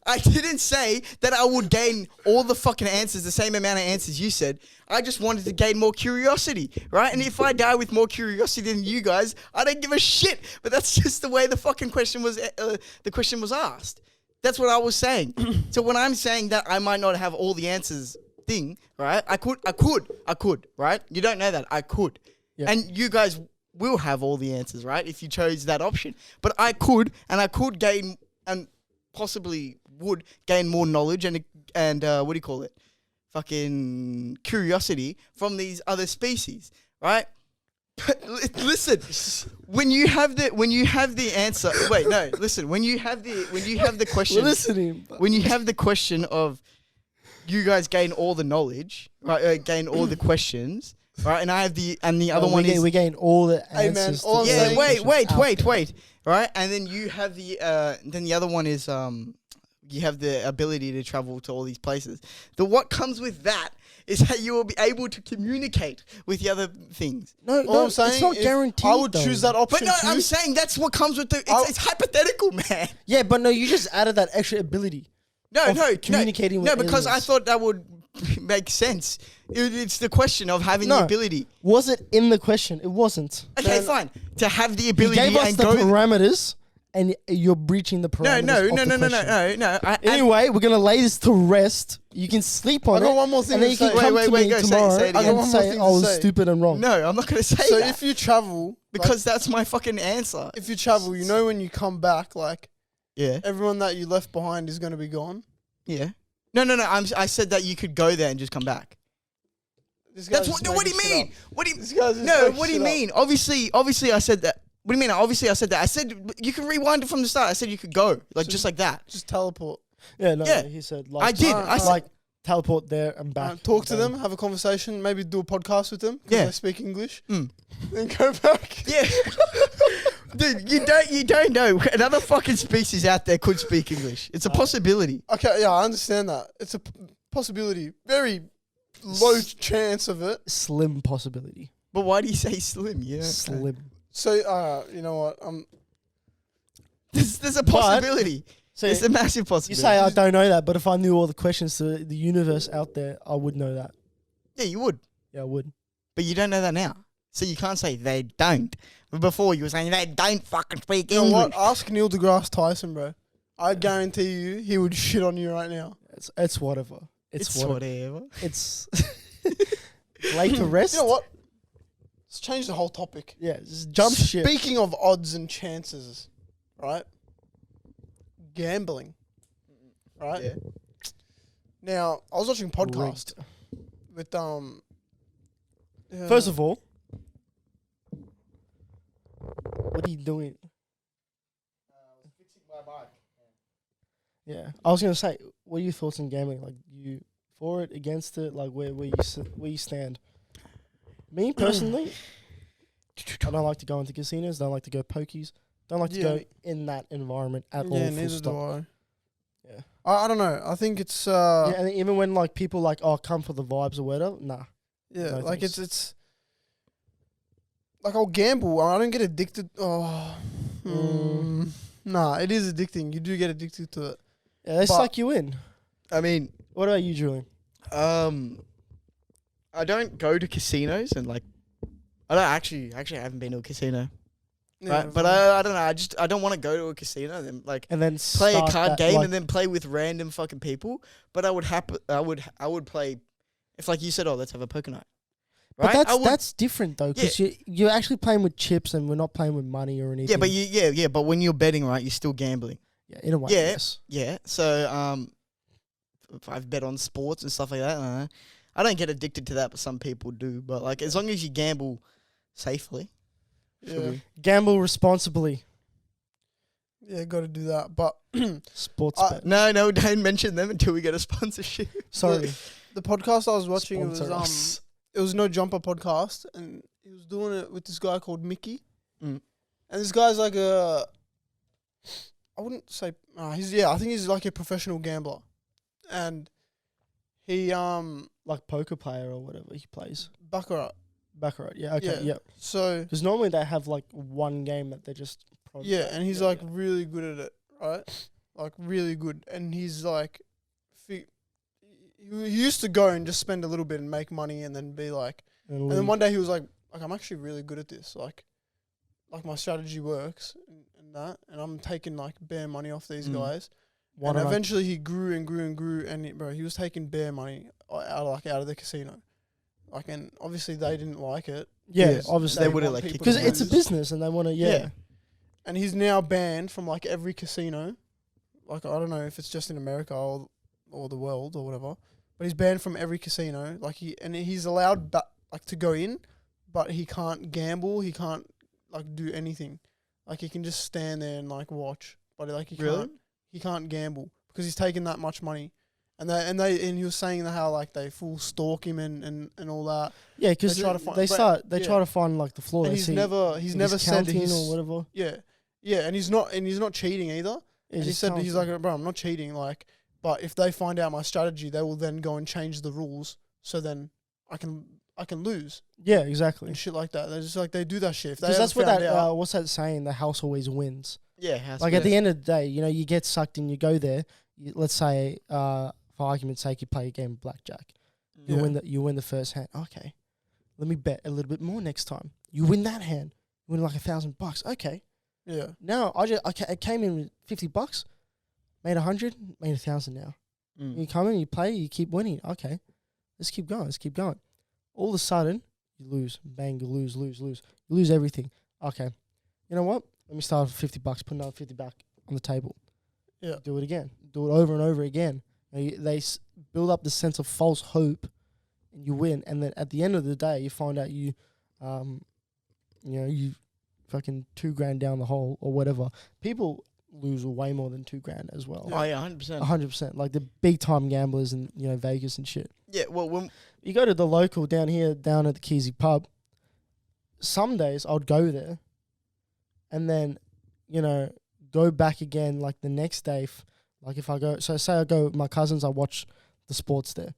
I didn't say that I would gain all the fucking answers, the same amount of answers you said. I just wanted to gain more curiosity, right? And if I die with more curiosity than you guys, I don't give a shit. But that's just the way the fucking question was. The question was asked. That's what I was saying. So when I'm saying that I might not have all the answers thing, right? I could, right? You don't know that. I could. Yeah. And you guys will have all the answers, right? If you chose that option. But I could, and I could gain, and possibly would gain more knowledge and what do you call it? Fucking curiosity from these other species, right? But listen, when you have the answer, wait, no, listen, when you have the question, when you have the question of you guys gain all the knowledge, right? Gain all the questions, right? And I have the other one is we gain all the answers. all I'm yeah. saying- Wait, right? And then you have the other one is you have the ability to travel to all these places. What comes with that is that you will be able to communicate with the other things. All I'm saying, it's not if guaranteed. I would though. choose that option. But no, too. I'm saying that's what comes with it's hypothetical, man. Yeah, but no, you just added that extra ability. No, Of communicating with because I aliens. thought that would make sense. It's the question of having the No. ability. Was it in the question? It wasn't. Okay, Then- fine. To have the You ability gave us and the go. parameters, and you're breaching the parameters. No. of the question. Anyway, we're gonna lay this to rest. You can sleep on I got it. one more thing and then to you can say. come Wait, to wait, me go, say it, tomorrow say it I got again. and one more say thing I to was say. stupid and wrong. No, I'm not going to say So that. if you travel, Because that's my fucking answer. if you travel, you know when you come back, like Yeah. everyone that you left behind is going to be gone. Yeah. No. I said that you could go there and just come back. This That's guy's what. just What do making you shit mean? up. What do you? This guy's just No. making What do you shit up. mean? Obviously, I said that. What do you mean? Obviously, I said that. I said you can rewind it from the start. I said you could go So just like that. Just teleport. Yeah, no, Yeah. he said I did. I said- like teleport there and back. Talk to and them, then- have a conversation, maybe do a podcast with them because Yeah. they speak English. Mm. Then go back. Yeah. Dude, you don't know. Another fucking species out there could speak English. It's a possibility. Okay, yeah, I understand that. It's a possibility. Very low chance of it. Slim possibility. But why do you say slim? Yeah. Slim. So, you know what? There's a possibility. So It's a massive you possibility. say I don't know that, but if I knew all the questions to the universe out there, I would know that. Yeah, you would. Yeah, I would. But you don't know that now. So you can't say they don't. But before you were saying they don't fucking speak You know English. what? Ask Neil deGrasse Tyson, bro. I guarantee you he would shit on you right now. It's whatever. It's whatever. whatever. It's late to rest. You know what? Let's change the whole topic. Yeah, just jump ship. Speaking of odds and chances, right? Gambling, right? Yeah. Now, I was watching a podcast with First of all, what are you doing? Fixing my bike. Yeah, I was gonna say, what are your thoughts on gambling? Like, you for it, against it? Like, where you stand? Me personally, I don't like to go into casinos. Don't like to go pokies. Don't like to go in that environment at all. Yeah, full neither stop. do I. Yeah. I don't know. I think it's Yeah, and even when like people like, oh, come for the vibes or whatever. Nah. yeah, No like thanks. it's like I'll gamble. I don't get addicted. Oh, nah, it is addicting. You do get addicted to it. Yeah, they But- suck you in. I mean, What about you, Julian? I don't go to casinos and like, I don't actually I haven't been to a casino. Yeah, Right? But I don't know. I don't want to go to a casino and then like And then play a start card that, game like, and then play with random fucking people. But I would play if like you said, oh, let's have a poker night. Right? But that's different though, because you're actually playing with chips and we're not playing with money or anything. yeah, but when you're betting, right, you're still gambling. Yeah, in a way. Yeah. Yes. Yeah. So if I've bet on sports and stuff like that, I don't get addicted to that, but some people do. But like as long as you gamble safely. yeah, Gamble responsibly. yeah, got to do that. But Sports I- bet. No, don't mention them until we get a sponsorship. Sorry. the podcast I was watching, it Sponsor us. was it was No Jumper podcast, and he was doing it with this guy called Mickey, Mm. and this guy's like I wouldn't say I think he's like a professional gambler, and he Like poker player or whatever he plays. baccarat. Baccarat. Yeah. Okay. Yeah. Yeah. So Because normally they have like one game that they're just. yeah, and he's like really good at it, right? Like really good, and he's like, he used to go and just spend a little bit and make money, and then be like, and then one day he was like I'm actually really good at this, like my strategy works and that, and I'm taking like bare money off these guys, why And don't eventually he grew and grew and grew, and he was taking bare money out of the casino. Like, and obviously they didn't like it. Yeah, obviously they would've, want like, people because to it's a lose. business and they want to. Yeah. And he's now banned from like every casino. Like, I don't know if it's just in America or the world or whatever, but he's banned from every casino. Like, he's allowed to go in, but he can't gamble. He can't like do anything. Like, he can just stand there and like watch, but like he can't gamble because he's taken that much money. And he was saying how like they full stalk him and all that. Yeah, because They try to find- they but- try to find like the flaw. And They he's see never if said counting he's or whatever. Yeah, and he's not cheating either. And he said he's like, bro, I'm not cheating. Like, but if they find out my strategy, they will then go and change the rules. So then I can lose yeah, exactly. and shit like that. They're just like they do that shit. If they Because that's what found that out, what's that saying? The house always wins. Yeah, has Like to at be. the end of the day, you get sucked in. You go there. Let's say, for argument's sake, you play a game of blackjack. You Yeah. You win the first hand. Okay, let me bet a little bit more next time. You win that hand. You win like $1,000. Okay. yeah, Now I came in with $50, made 100, made 1,000 now. Mm. You come in, you play, you keep winning. Okay, let's keep going. All of a sudden, you lose. Bang, you lose. You lose everything. Okay, you know what? Let me start with $50, put another 50 back on the table. yeah, Do it again. Do it over and over again. They build up the sense of false hope, and you win. And then at the end of the day, you find out you fucking $2,000 down the hole or whatever. People lose way more than $2,000 as well. Oh yeah, 100%. 100%. Like the big time gamblers in Vegas and shit. Yeah, well, when You go to the local down here, down at the Keezy pub. Some days I'd go there, and then go back again like the next day. Like if I go, so say I go with my cousins, I watch the sports there.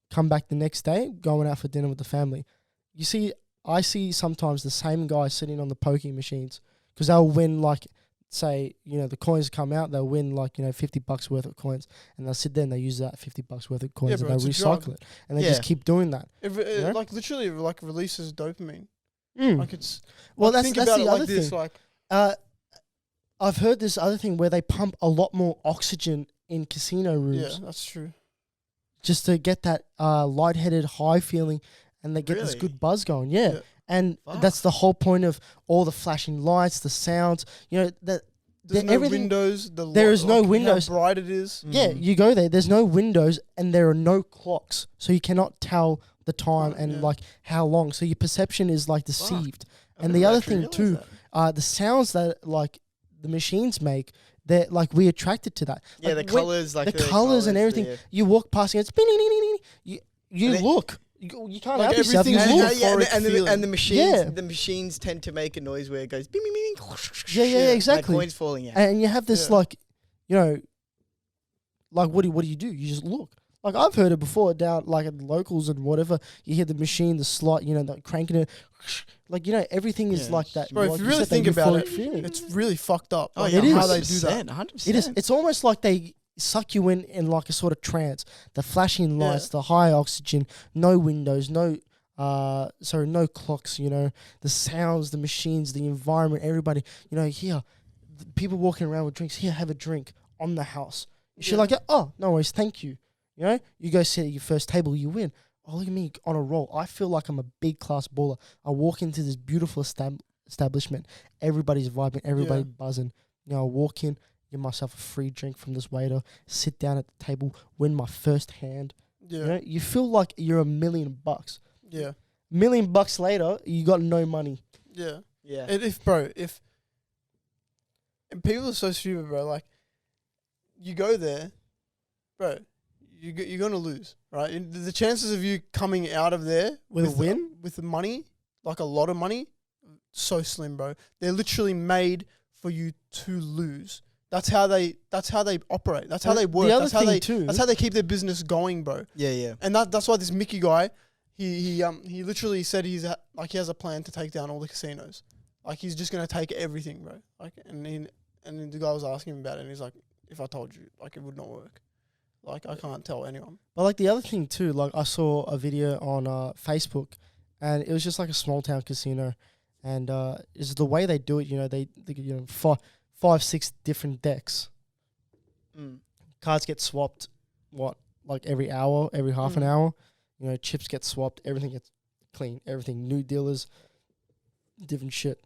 Come back the next day, going out for dinner with the family. You see, I see sometimes the same guy sitting on the poking machines because they'll win like, say, the coins come out, they'll win like, $50 worth of coins, and they'll sit there and they use that $50 worth of coins bro, and it's they a recycle drug. it. And they just keep doing that. it like literally like releases dopamine. Mm. Like it's Well, like, that's think about the it other like thing. this, like I've heard this other thing where they pump a lot more oxygen in casino rooms yeah, that's true. just to get that lightheaded high feeling, and they get this Really? good buzz going. Yeah. Yeah. And Fuck. that's the whole point of all the flashing lights, the sounds, that There's no everything. windows. There is no windows. How bright it is. Yeah, Mhm. you go there. There's no windows and there are no clocks, so you cannot tell the time and Yeah. like how long. So your perception is like deceived. I And never the other actually thing too, realised that. The sounds that like the machines make, they're like we attracted to that. Yeah, Like, the when- colours, like the colours and everything. yeah. You walk past and it's you And look. You can't Like help yourself. You everything's look. just euphoric and the feeling. machines, Yeah. the machines tend to make a noise where it goes bing, bing, bing, bing. Yeah, exactly. Like coins falling out. And you have this Yeah. like, like what do you do? You just look. Like I've heard it before down like at the locals and whatever. You hear the machine, the slot, like cranking it, like everything is Yeah. like that. Bro, like if you you really said, that think about euphoric it, feeling. it's really fucked up. Oh Like, yeah, it is. how they do that. 100%. It is. It's almost like they suck you in like a sort of trance. The flashing lights, the high oxygen, no windows, no clocks. The sounds, the machines, the environment, everybody. Here, people walking around with drinks. Here, have a drink on the house. Shit like that. Oh, no worries, thank you. You go sit at your first table, you win. Oh, look at me on a roll. I feel like I'm a big class baller. I walk into this beautiful establishment. Everybody's vibing, everybody buzzing. I walk in, give myself a free drink from this waiter, sit down at the table, win my first hand. Yeah, You feel like you're $1 million. yeah, $1 million later, you got no money. yeah. Yeah. If and people are so stupid, bro. Like, you go there, bro. You're gonna lose, right? And the chances of you coming out of there With a win? with the money, like a lot of money, so slim, bro. They're literally made for you to lose. That's how they operate. That's how And they work. the other That's how thing they too- that's how they keep their business going, bro. Yeah. And that's why this Mickey guy, he literally said he has a plan to take down all the casinos. Like he's just gonna take everything, bro. Like and then the guy was asking him about it, and he's like, if I told you, like it would not work. Like I can't tell anyone. But like the other thing too, like I saw a video on Facebook, and it was just like a small town casino, and is the way they do it. They 5, 6 different decks. Mm. cards get swapped, like every hour, every half an hour. You know, chips get swapped, everything gets clean, everything, new dealers, different shit.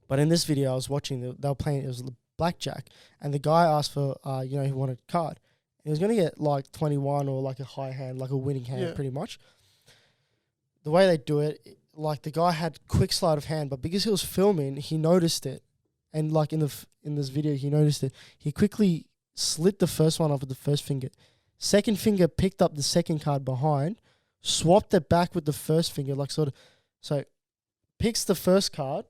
But in this video I was watching, they were playing, it was blackjack, and the guy asked for, he wanted a card. He was going to get like 21 or like a high hand, like a winning hand pretty much. The way they do it, like the guy had quick sleight of hand, but because he was filming, he noticed it. And like in this video, he noticed it. He quickly slit the first one off with the first finger. Second finger picked up the second card behind, swapped it back with the first finger, like sort of. So picks the first card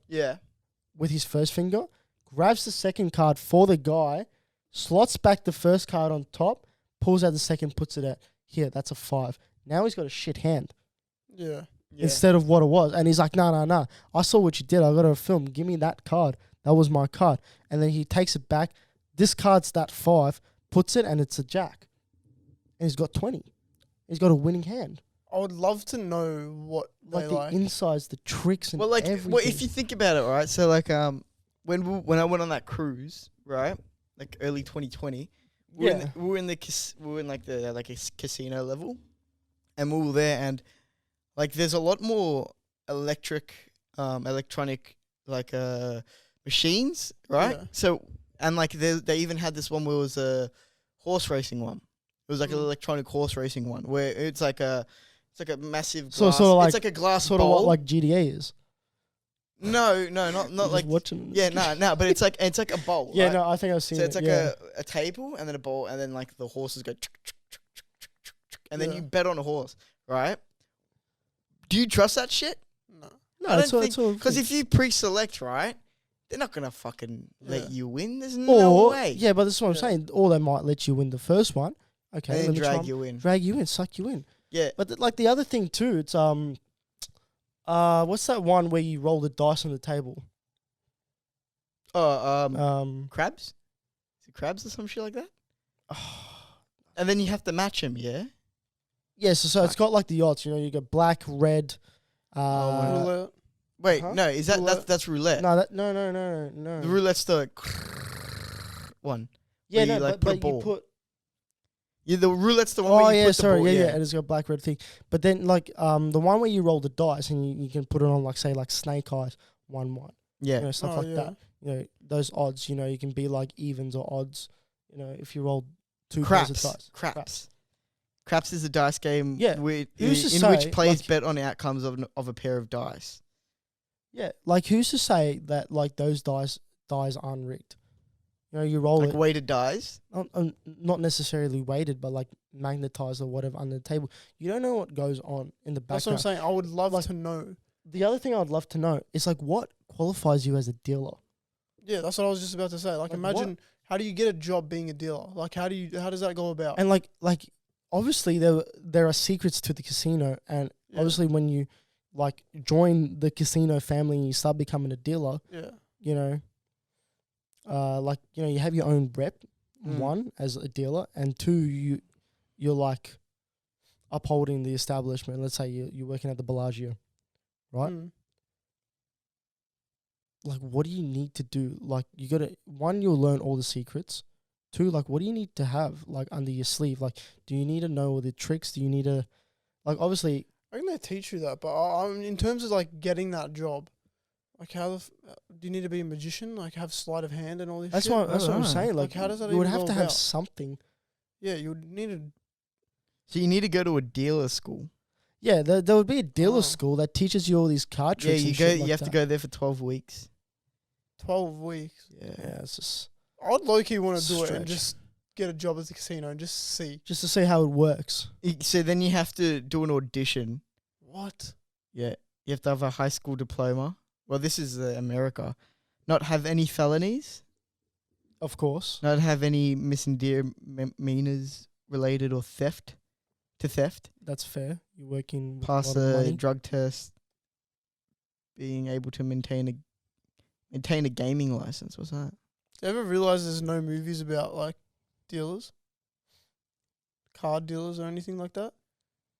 with his first finger, grabs the second card for the guy, slots back the first card on top, pulls out the second, puts it out. Here, that's a 5. Now he's got a shit hand. Yeah. Instead of what it was. And he's like, nah. I saw what you did. I got a film. Give me that card. That was my card. And then he takes it back. This card's that 5, puts it, and it's a jack. And he's got 20. He's got a winning hand. I would love to know what like they the like. insides, the tricks, and everything. Well, if you think about it, right? So like when I went on that cruise, right? Like early 2020, we were in like a casino level, and we were there, and like there's a lot more electronic like machines, right? Yeah. So and like they even had this one where it was a horse racing one. It was like an electronic horse racing one where it's like a massive glass. Sort of like, it's like a glass sort bowl. of what like GTA is. No, not like watching. Yeah, no, but it's like a bowl. Yeah, right? no, I think I've seen it. So it's like a table and then a bowl and then like the horses go and then you bet on a horse, right? Do you trust that shit? No. No, I don't it's all because if you pre-select, right, they're not gonna fucking let you win. There's no way. Yeah, but that's what I'm saying. Or they might let you win the first one. Okay, And then drag you in. Drag you in, suck you in. Yeah. But like the other thing too, it's what's that one where you roll the dice on the table? Crabs? Is it crabs or some shit like that? And then you have to match them, yeah? Yeah, so it's got like the odds, you know, you got black, red, Roulette. Wait, Huh? no, is that that's roulette? No. The roulette's the one. Yeah, where no, you, like, but put a ball. you put. Yeah, the roulette's the one where you put the ball. Yeah, and it's got a black, red thing. But then like the one where you roll the dice and you can put it on like say like snake eyes, 1-1. Yeah. You know, stuff like that. You know, those odds, you know, you can be like evens or odds. You know, if you roll 2 pairs of dice. Craps is a dice game in which players bet on outcomes of a pair of dice. Yeah, like who's to say that like those dice aren't rigged? You know, you roll like it. Weighted dice? Not necessarily weighted, but like magnetized or whatever under the table. You don't know what goes on in the background. That's what I'm saying. I would love to know. The other thing I would love to know is like what qualifies you as a dealer? Yeah, that's what I was just about to say. Like imagine how do you get a job being a dealer? Like how does that go about? And like obviously there are secrets to the casino, and obviously when you like join the casino family and you start becoming a dealer, you know, like you know you have your own rep, one as a dealer, and two you're like upholding the establishment. Let's say you're working at the Bellagio, right? Like what do you need to do? Like you gotta you'll learn all the secrets. 2, like what do you need to have like under your sleeve? Like do you need to know all the tricks? Do you need to like obviously I think they teach you that, but I'm in terms of like getting that job, like how do you need to be a magician? Like have sleight of hand and all this. That's shit? what I'm saying. Like how does that? You would even have go to have about? something. Yeah, you would need to. So you need to go to a dealer school. Yeah, there would be a dealer school that teaches you all these card tricks. You have to go there for 12 weeks. 12 weeks. Yeah, it's just. I'd low-key want to do it and just get a job at the casino and just see. Just to see how it works. So then you have to do an audition. What? Yeah. You have to have a high school diploma. Well, this is America. Not have any felonies. Of course. Not have any misdemeanors related or theft. That's fair. You're working. Pass a drug test. Being able to maintain a gaming license. What's that? Do you ever realize there's no movies about like dealers, card dealers, or anything like that?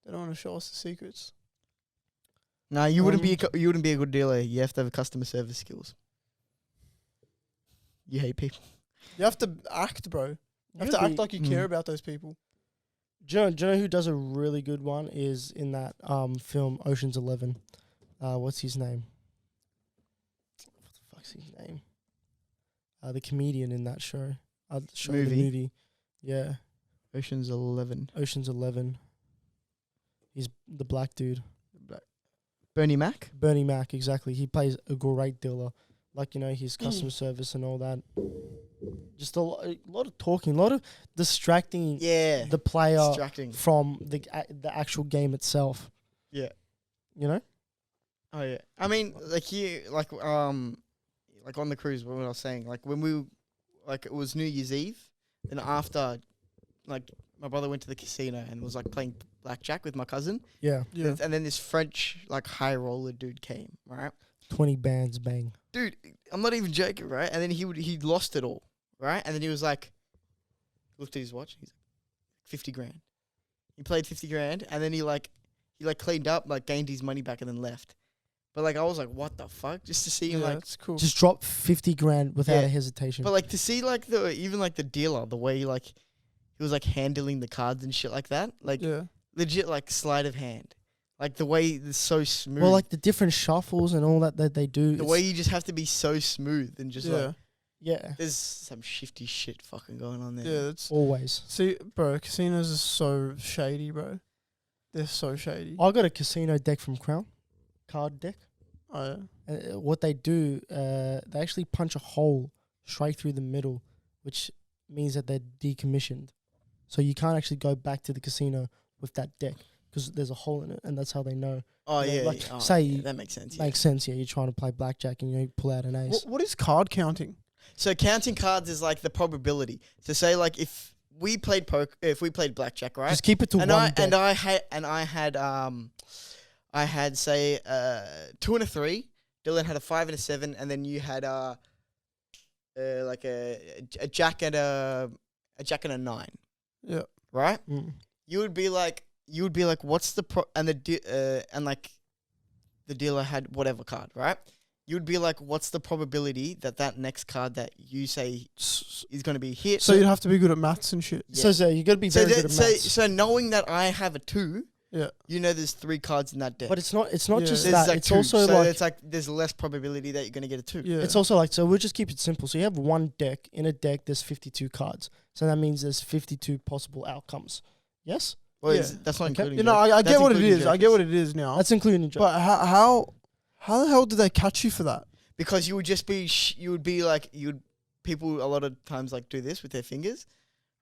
They don't want to show us the secrets. No, you wouldn't be a good dealer. You have to have customer service skills. You hate people. You have to act, bro. You have to act like you care about those people. Do you know who does a really good one is in that film Ocean's 11. What's his name? What the fuck's his name? The comedian in that show. The movie. Yeah. Ocean's 11. Ocean's 11. He's the black dude. Bernie Mac? Bernie Mac, exactly. He plays a great dealer. Like, his customer service and all that. Just a lot of talking, a lot of distracting the player from the actual game itself. Yeah. Oh, yeah. I mean, like on the cruise, what I was saying, like when it was New Year's Eve, and after, like, my brother went to the casino and was, like, playing blackjack with my cousin. Yeah. And then this French, like, high roller dude came, right? 20 bands, bang. Dude, I'm not even joking, right? And then he lost it all, right? And then he was like, looked at his watch, he's like, 50 grand. He played 50 grand, and then he cleaned up, like, gained his money back and then left. But, like, I was like, what the fuck? Just to see him, like... That's cool. Just drop 50 grand without a hesitation. But, like, to see, like, the dealer, the way, like, he was, like, handling the cards and shit like that. Like, legit, like, sleight of hand. Like, the way it's so smooth. Well, like, the different shuffles and all that they do. The way you just have to be so smooth and just, like... Yeah. There's some shifty shit fucking going on there. Yeah, it's... Always. See, bro, casinos are so shady, bro. They're so shady. I got a casino deck from Crown. Card deck. Oh, yeah. What they do, they actually punch a hole straight through the middle, which means that they're decommissioned. So you can't actually go back to the casino with that deck because there's a hole in it, and that's how they know. Oh, you know, yeah. like, that makes sense. Makes sense, yeah. You're trying to play blackjack and you pull out an ace. What is card counting? So counting cards is like the probability. So say like if we played blackjack, right? Just keep it to one deck. I had say 2 and a 3. Dylan had a 5 and a 7, and then you had like a jack and a 9. Yeah. Right. Mm. You would be like, what's the and like the dealer had whatever card, right? You would be like, what's the probability that next card that you say is going to be hit? So you'd have to be good at maths and shit. Yeah. So you got to be very good at maths. So knowing that I have a 2, yeah, there's 3 cards in that deck. But it's not just there's that. like it's 2. also so like it's like there's less probability that you're going to get a 2. Yeah. It's also like, so we'll just keep it simple. So you have one deck. In a deck, there's 52 cards. So that means there's 52 possible outcomes. Yes? Well, yeah. That's not including. I get what it is. I get what it is now. That's including. But how the hell did they catch you for that? Because you would just be, people a lot of times like do this with their fingers,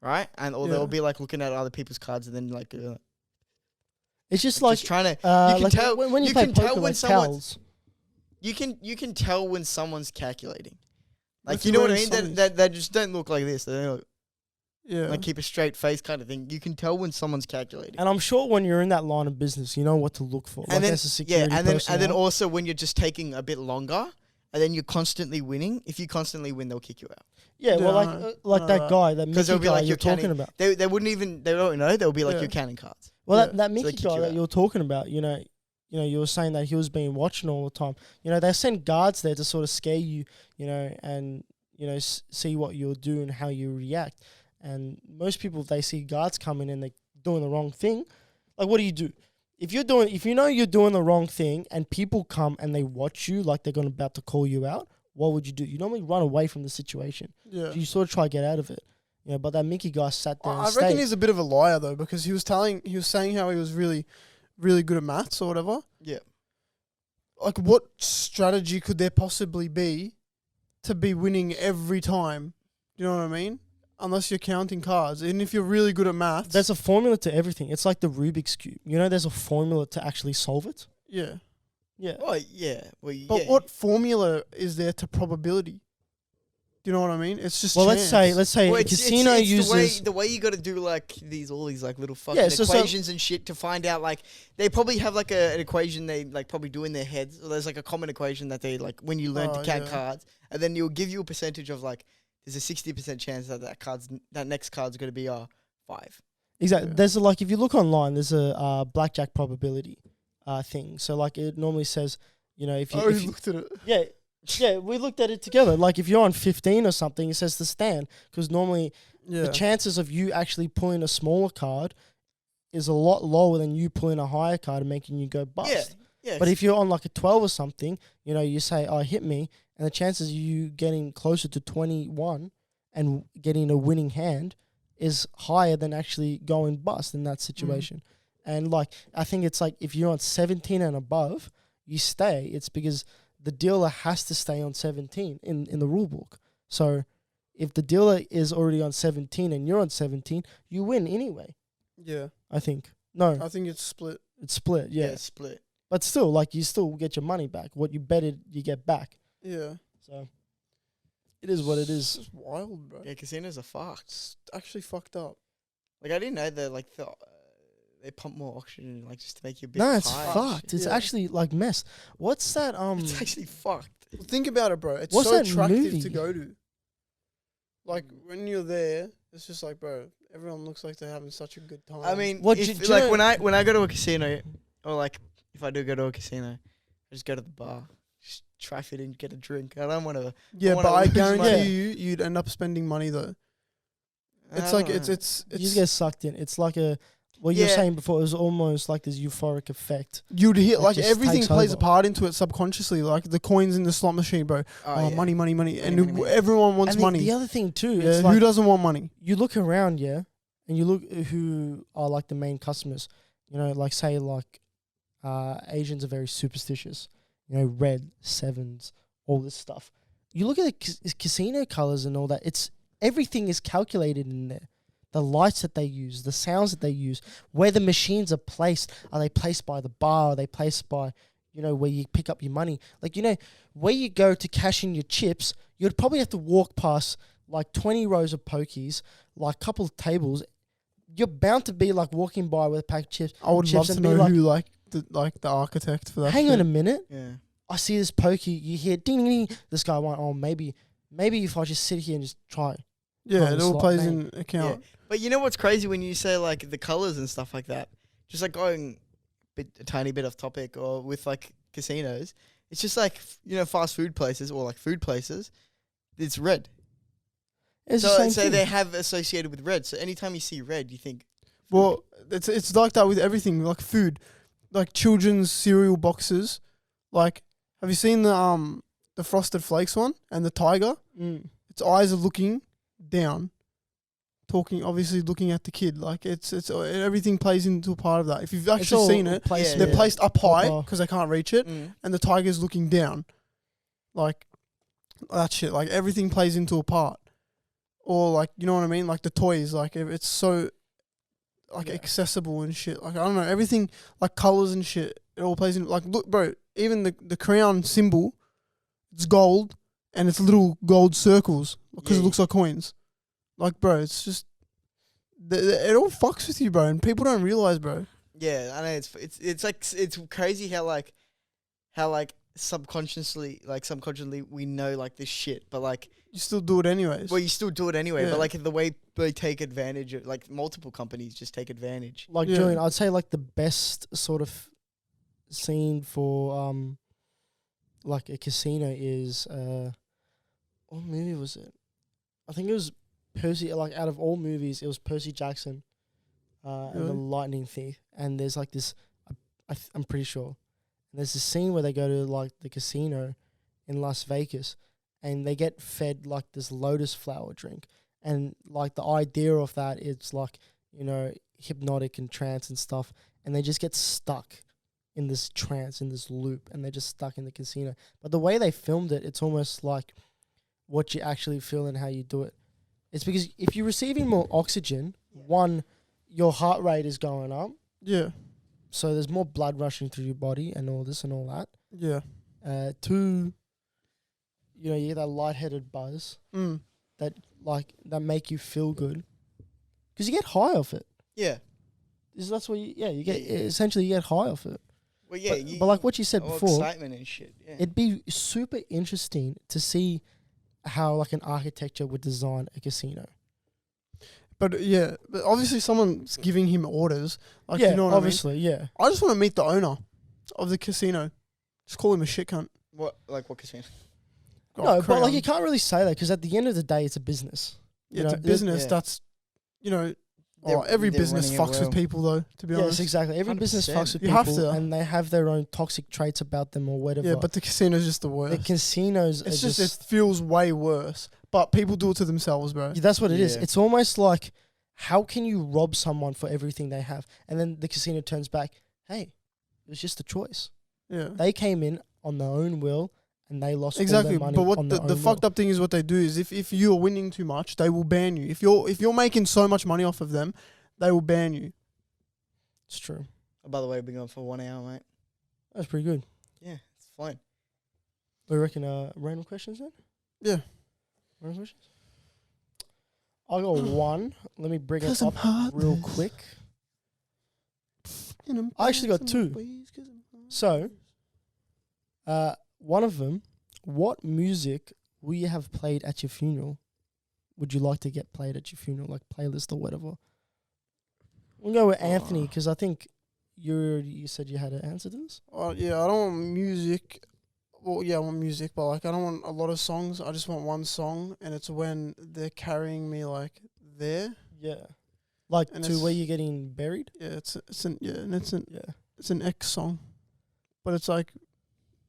right? And or they'll be like looking at other people's cards and then like. It's just like trying to. You can like tell when you play can poker, tell when like someone's. pals. You can tell when someone's calculating, like If you know what I you're mean. That just don't look like this. They don't Yeah. like keep a straight face kind of thing. You can tell when someone's calculating. And I'm sure when you're in that line of business, you know what to look for. And like then as a security and personnel. then also when you're just taking a bit longer, and then you're constantly winning. If you constantly win, they'll kick you out. Yeah, well, like that right. guy, that Mickey they'll be guy like you're you're talking about. They wouldn't even. They don't know. They'll be like Yeah. you're counting cards. Well, Yeah. that So they Mickey kick guy you that out. you're talking about, you were saying that he was being watching all the time. They send guards there to sort of scare you, and see what you'll do and how you react. And most people, if they see guards coming and they're doing the wrong thing, like what do you do? If you know you're doing the wrong thing and people come and they watch you like they're about to call you out, what would you do? You normally run away from the situation. Yeah. You sort of try to get out of it. But that Mickey guy sat there. I reckon he's a bit of a liar though, because he was saying how he was really, really good at maths or whatever. Yeah. Like, what strategy could there possibly be to be winning every time? You know what I mean? Unless you're counting cards, and if you're really good at maths, There's a formula to everything. It's like the Rubik's Cube. There's a formula to actually solve it. yeah. Yeah. Oh yeah. Well, But yeah. what formula is there to probability? Do you know what I mean? It's just Well, chance. let's say a casino uses the way you got to do like all these like little fucking Yeah, so equations and shit to find out like they probably have like an equation they like probably do in their heads. Or there's like a common equation that they like when you learn to count cards, and then you'll give you a percentage of like there's a 60% chance that next card's going to be 5. exactly. Yeah. There's if you look online, there's a blackjack probability thing. So like it normally says, if you I already looked at it. yeah, Yeah, we looked at it together. Like if you're on 15 or something, it says to stand because normally the chances of you actually pulling a smaller card is a lot lower than you pulling a higher card and making you go bust. Yeah. But if you're on like a 12 or something, you know, you say, "Oh, hit me," and the chances of you getting closer to 21 and getting a winning hand is higher than actually going bust in that situation. And like I think it's like if you're on 17 and above, you stay. It's because the dealer has to stay on 17 in the rule book. So if the dealer is already on 17 and you're on 17, you win anyway. Yeah. I think. No. I think it's split. It's split, yeah. It's split. But still, like, you still get your money back. What you betted, you get back. Yeah. So it is what it is. It's just wild, bro. Yeah, casinos are fucked. It's actually fucked up. Like, I didn't know that, like, they pump more oxygen, like, just to make you a bit No, it's high. fucked. It's actually, like, mess. What's that, It's actually fucked. Well, think about it, bro. It's What's so that attractive movie? to go to. Like, when you're there, it's just like, bro, everyone looks like they're having such a good time. I mean, What if, do you like, know- when I go to a casino, or, like, if I do go to a casino, I just go to the bar. Just try fit in, get a drink. I don't want to... yeah, wanna but I lose guarantee money. you'd end up spending money, though. It's like, it's you just get sucked in. It's like a... What you were Yeah. saying before, it was almost like this euphoric effect. you'd hit, It like, just everything takes plays a over. part into it subconsciously. Like, the coins in the slot machine, bro. Oh, yeah. money. And money, money. everyone wants And money. the other thing, too, Yeah, it's who like... doesn't want money? You look around, yeah, and you look who are like the main customers. You know, like say like Asians are very superstitious. You know, red, sevens, all this stuff. You look at the casino colors and all that. It's everything is calculated in there. The lights that they use, the sounds that they use, where the machines are placed. Are they placed by the bar? Are they placed by, you know, where you pick up your money? Like, you know, where you go to cash in your chips, you'd probably have to walk past like 20 rows of pokies, like a couple of tables. You're bound to be like walking by with a pack of chips. I would love chips to and be know who, the architect for that. Hang shit. on a minute. Yeah. I see this pokey. You hear ding ding ding. This guy went, oh, maybe if I just sit here and just try. Yeah, on it the all slot plays name. in account. But you know what's crazy when you say, like, the colours and stuff like that? Just, like, going a tiny bit off topic or with, like, casinos. It's just, like, you know, fast food places or, like, food places. It's red. It's the same So thing. they have associated with red. So anytime you see red, you think... Well, it's like that with everything, like food, like children's cereal boxes. Like, have you seen the Frosted Flakes one and the tiger? Its eyes are looking down, obviously looking at the kid. Like it's everything plays into a part of that. If you've It's actually all seen it, placed they're there. placed up high Proper. because they can't reach it, and the tiger's looking down. Like that shit. Like everything plays into a part. Or like, you know what I mean? Like the toys. Like it's so like accessible and shit. Like I don't know, everything like colors and shit. It all plays in. Like look, bro. Even the crown symbol, it's gold and it's little gold circles because it looks like coins. Like, bro, it's just it all fucks with you, bro, and people don't realize, bro. Yeah, I know it's like it's crazy how subconsciously we know like this shit, but like You still do it anyways. well you still do it anyway. Yeah. But like the way they take advantage of, like multiple companies just take advantage. Like Yeah. Giulian, I'd say like the best sort of scene for like a casino is what movie was it? I think it was Percy. Like out of all movies, it was Percy Jackson and the Really? Lightning Thief. And there's like this, I'm pretty sure. And there's this scene where they go to like the casino in Las Vegas, and they get fed like this lotus flower drink. And like the idea of that is like, you know, hypnotic and trance and stuff. And they just get stuck in this trance, in this loop, and they're just stuck in the casino. But the way they filmed it, it's almost like what you actually feel and how you do it. It's because if you're receiving more oxygen, one, your heart rate is going up. Yeah. So there's more blood rushing through your body and all this and all that. Yeah. Two, you know, you get that lightheaded buzz Mm. that make you feel good. Because you get high off it. Yeah. That's what you get, Yeah. essentially you get high off it. Well, yeah. But like what you said all before, excitement and shit. Yeah. it'd be super interesting to see how like an architecture would design a casino. But yeah, but obviously someone's giving him orders. Like, yeah, you know what obviously, yeah. I mean? I just want to meet the owner of the casino. Just call him a shit cunt. What casino? No, but like you can't really say that because at the end of the day, it's a business. Yeah, it's a business that's, every business fucks with people though, to be honest. Yes, exactly. Every 100%. Business fucks with you people have to. and they have their own toxic traits about them or whatever. Yeah, but the casino's just the worst. The casinos it's just, it feels way worse. But people do it to themselves, bro. Yeah, that's what it is. It's almost like, how can you rob someone for everything they have? And then the casino turns back, hey, it was just a choice. Yeah. They came in on their own will and they lost all their money. But what the fucked up thing is what they do is if you're winning too much, they will ban you. If you're making so much money off of them, they will ban you. It's true. Oh, by the way, we've been going for 1 hour, mate. That's pretty good. Yeah, it's fine. We reckon random questions then? Yeah. Random questions? I got one. Let me bring it up real quick. I actually got two. So, one of them, what music will you have played at your funeral? Would you like to get played at your funeral, like playlist or whatever? We'll go with Anthony because I think you said you had an answer to this. Yeah, I don't want music. Well, yeah, I want music, but like I don't want a lot of songs. I just want one song, and it's when they're carrying me like there. Yeah, like and to where you're getting buried. Yeah, it's an X song, but it's like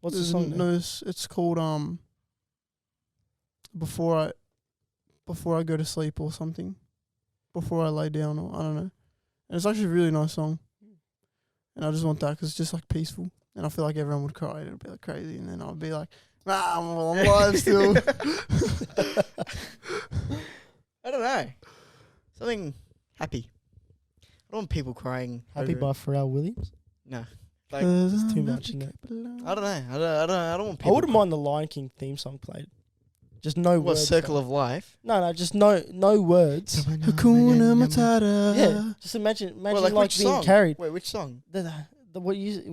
what's the song? No, it's called before I go to sleep or something, before I lay down or I don't know. And it's actually a really nice song. And I just want that because it's just like peaceful. And I feel like everyone would cry. It would be like crazy. And then I'll be like, I'm alive still. I don't know. Something happy. I don't want people crying. Happy by Pharrell Williams? No. Like, it's too much, isn't it? I don't know. I don't want people. I wouldn't mind the Lion King theme song played. Just no words. What, Circle of Life? No, just no words. Hakuna Matata. Yeah, just imagine well, like being song? carried. Wait, which song? What you just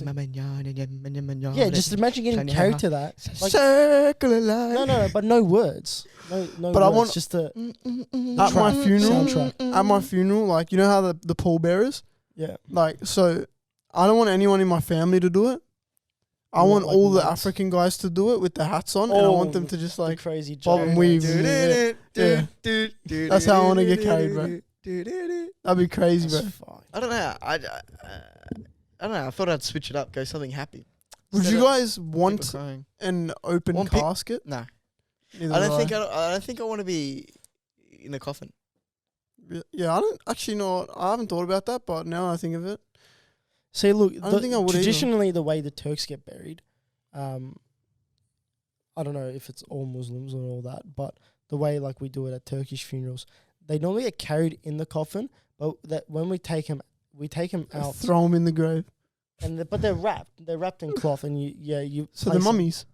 yeah, just imagine getting carried to that. Like, Circle of Life. No, but no words. No but words, I want just a at my funeral. Soundtrack. At my funeral, like you know how the pallbearers. Yeah. Like so, I don't want anyone in my family to do it. I want like all the African guys to do it with their hats on, and I want them to just like crazy bob and weave. Yeah. That's how I want to get carried, bro. That'd be crazy, bro. I don't know. I don't know. I thought I'd switch it up, go something happy. Would you guys want an open casket? No. I don't think I want to be in the coffin. Yeah, I don't actually know. I haven't thought about that, but now I think of it. See, look, I don't think I would traditionally the way the Turks get buried, I don't know if it's all Muslims and all that, but the way like we do it at Turkish funerals, they normally get carried in the coffin, but that when we take them out, throw them in the grave, but they're wrapped in cloth, and you. So the mummies,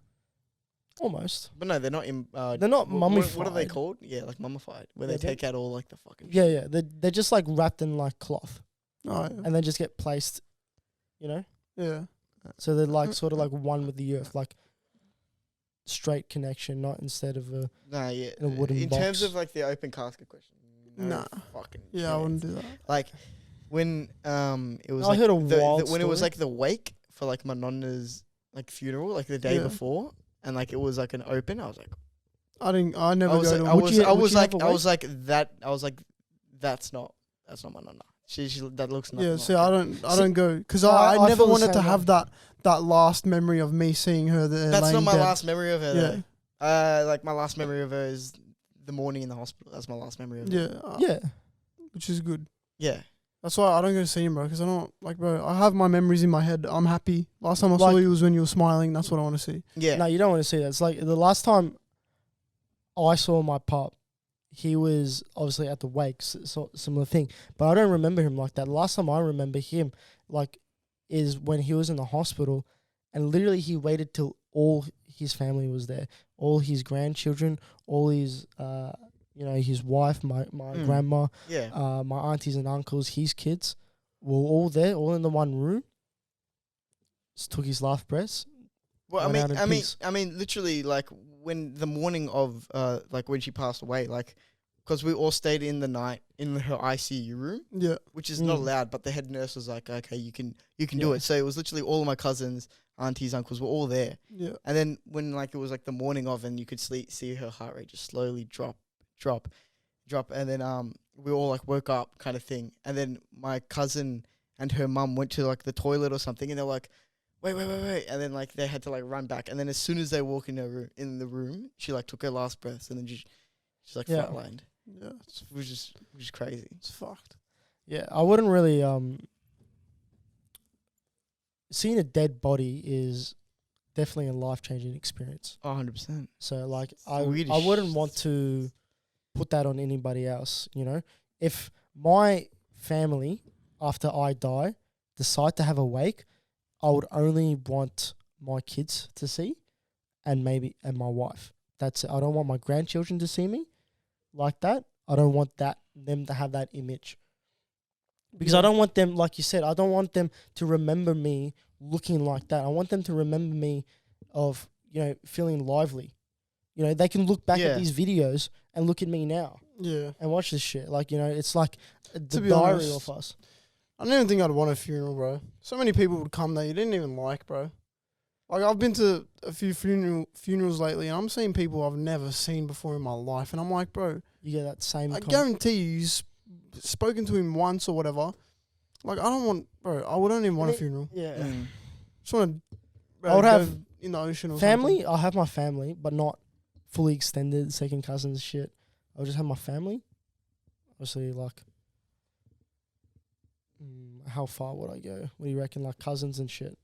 almost. But no, they're not in. They're not mummified. What are they called? Yeah, like mummified, where they take out all like the fucking. Yeah. They're just like wrapped in like cloth, and they just get placed. You know? Yeah. So they're like sort of like one with the earth, like straight connection, not instead of a wooden in box. terms of like the open casket question, fucking yeah, I wouldn't do that. Like when it was I heard a wild when it was like the wake for like my nonna's like funeral, like the day before, and like it was like an open. I was like, I never was go like, to. I was like that's not my nonna. She that looks nothing. Yeah, see, I don't go because I never wanted to have that last memory of me seeing her there. That's not my dead. last memory of her. Yeah. Like my last memory of her is the morning in the hospital. That's my last memory of her. Yeah, which is good. Yeah, that's why I don't go to see him, bro. Because I don't like, bro. I have my memories in my head. I'm happy. Last time I saw you was when you were smiling. That's what I want to see. Yeah. No, you don't want to see that. It's like the last time I saw my pop. He was obviously at the wake, so similar thing. But I don't remember him like that. Last time I remember him, like, is when he was in the hospital, and literally he waited till all his family was there, all his grandchildren, all his, his wife, my grandma, my aunties and uncles, his kids, were all there, all in the one room. Just took his last breaths. Well, I mean, literally, like when the morning of, like when she passed away, like, because we all stayed in the night in her ICU room, which is not allowed, but the head nurse was like, okay, you can do it. So it was literally all of my cousins, aunties, uncles were all there. Yeah. And then when like it was like the morning of, and you could see her heart rate just slowly drop, and then we all like woke up kind of thing. And then my cousin and her mum went to like the toilet or something, and they're like, wait, and then like they had to like run back. And then as soon as they walk in the room, she like took her last breaths, and then she's like flatlined. Yeah, Which is crazy. it's fucked. Yeah, I wouldn't really seeing a dead body is definitely a life-changing experience. 100%. So like I Weird wouldn't as want to put that on anybody else, you know? If my family after I die decide to have a wake, I would only want my kids to see and my wife. That's it. I don't want my grandchildren to see me like that. I don't want them to have that image. Because I don't want them, like you said, I don't want them to remember me looking like that. I want them to remember me of, feeling lively. They can look back at these videos and look at me now. Yeah. And watch this shit. Like, it's like the be diary honest, of us. I don't even think I'd want a funeral, bro. So many people would come that you didn't even like, bro. Like, I've been to a few funerals lately, and I'm seeing people I've never seen before in my life, and I'm like, bro, You get that same I guarantee you've spoken to him once or whatever. Like, I don't even want a funeral. Yeah. Just want to I would have in the ocean or family. something. I'll have my family, but not fully extended second cousins shit. I'll just have my family. Obviously, like, how far would I go? What do you reckon? Like cousins and shit.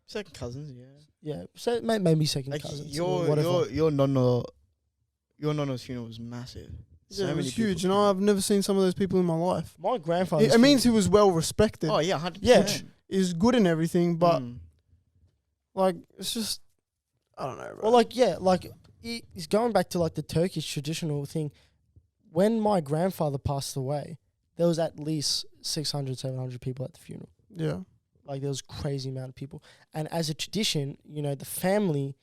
Second cousins, yeah. Yeah, so maybe second Like cousins. or whatever. your nonno's funeral was massive. Yeah, it many was people huge. came. I've never seen some of those people in my life. My grandfather. It means he was well respected. Oh yeah, 100%. Yeah. Is good in everything, but Mm. like it's just I don't know, bro. Well, it's going back to like the Turkish traditional thing. When my grandfather passed away, there was at least 600, 700 people at the funeral. yeah, Like there was crazy amount of people. And as a tradition, the family,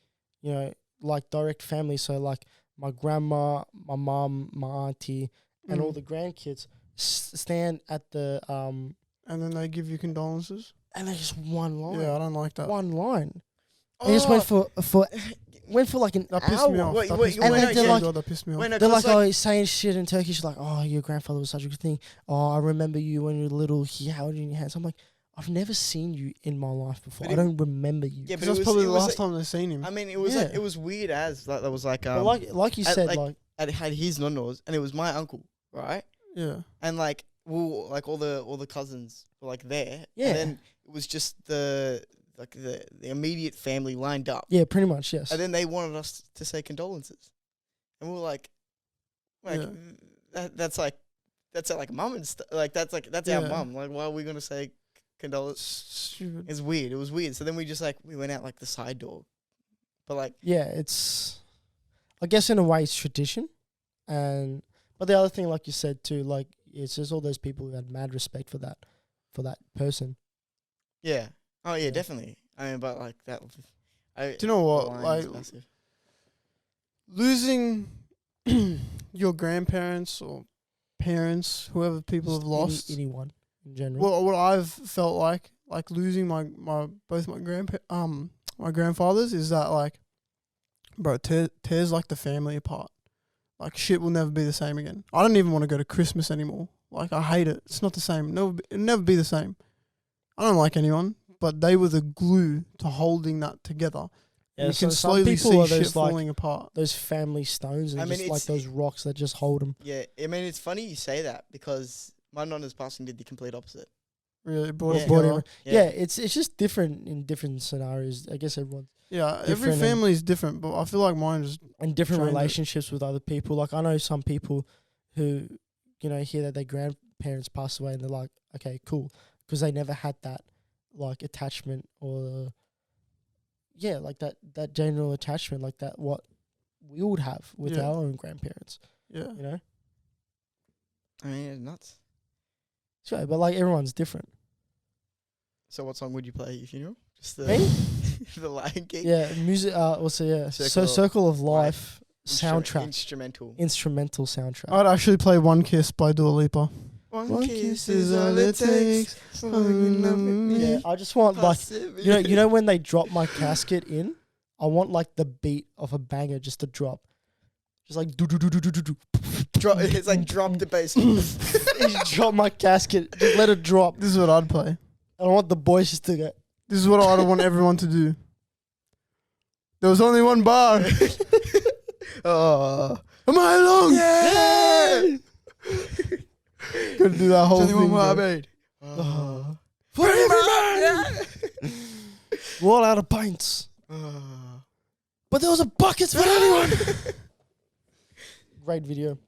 like direct family. So like my grandma, my mom, my auntie, and all the grandkids stand at the and then they give you condolences. and they just one line. Yeah, I don't like that. One line. They just went for like an That hour. pissed me off. Wait, That wait, pissed wait, me no, off. yeah. Oh God, that pissed me off. Wait, no, They're 'cause, like, saying shit in Turkish, like, oh, your grandfather was such a good thing. Oh, I remember you when you were little. He held you in your hands. I'm like, I've never seen you in my life before. But I don't remember you. Yeah, but Because that's probably the last time they've seen him. I mean, it was Yeah. like it was weird as like there was like But like you at, said, like- like I had his nonnos, and it was my uncle, right? Yeah, And like like all the cousins were like there. Yeah. And then it was just the immediate family lined up. yeah, pretty much, yes. And then they wanted us to say condolences. And we were like Yeah. that's like mum and stuff. Like that's Yeah. our mum. Like why are we gonna say condolences? stupid. It's weird. It was weird. So then we just we went out like the side door. But like Yeah, it's, I guess in a way it's tradition. But the other thing, like you said too, like it's just all those people who had mad respect for that person. yeah. Oh yeah, Yeah. definitely. I mean, but like that. Do you know what? the line Like is massive. losing your grandparents or parents, whoever people have Just lost. anyone in general. Well, what I've felt like losing my both my my grandfathers is that like, bro, tears like the family apart. Like shit will never be the same again. I don't even want to go to Christmas anymore. Like I hate it. It's not the same. It'll never be the same. I don't like anyone, but they were the glue to holding that together. yeah, You so can some slowly people see are shit those like falling apart. those family stones and I mean, just like it's- those rocks that just hold them. Yeah, I mean it's funny you say that because my nonna's passing did the complete opposite. Really brought Yeah. it together. Yeah, it's just different in different scenarios. I guess everyone's Yeah, every Different and- family is different, but I feel like mine is in different Trying to- relationships with other people. Like I know some people who, hear that their grandparents passed away and they're like, okay, cool, because they never had that like attachment or like that general attachment like that what we would have with Yeah. our own grandparents. yeah. I mean, it's nuts. Sure, but like everyone's different. So what song would you play at your funeral? Just the Me? the Lion King. Yeah, music. Also, yeah. Circle of Circle of Life Instru- soundtrack, instrumental. instrumental soundtrack. I'd actually play One Kiss by Dua Lipa. One kiss is all it takes. Yeah, I just want like you know when they drop my casket in, I want like the beat of a banger just to drop, just like do do do do do do do. Drop. It's like drop the bass. Just drop my casket, just let it drop. This is what I'd play. I want the boys just to go. This is what I'd want everyone to do. There was only one bar. Oh, Am I alone? yeah. Gotta do that whole There's only thing. one bar, bro. mate. For everyone. Yeah. We're all out of pints, Oh. but there was a bucket for everyone. Great video.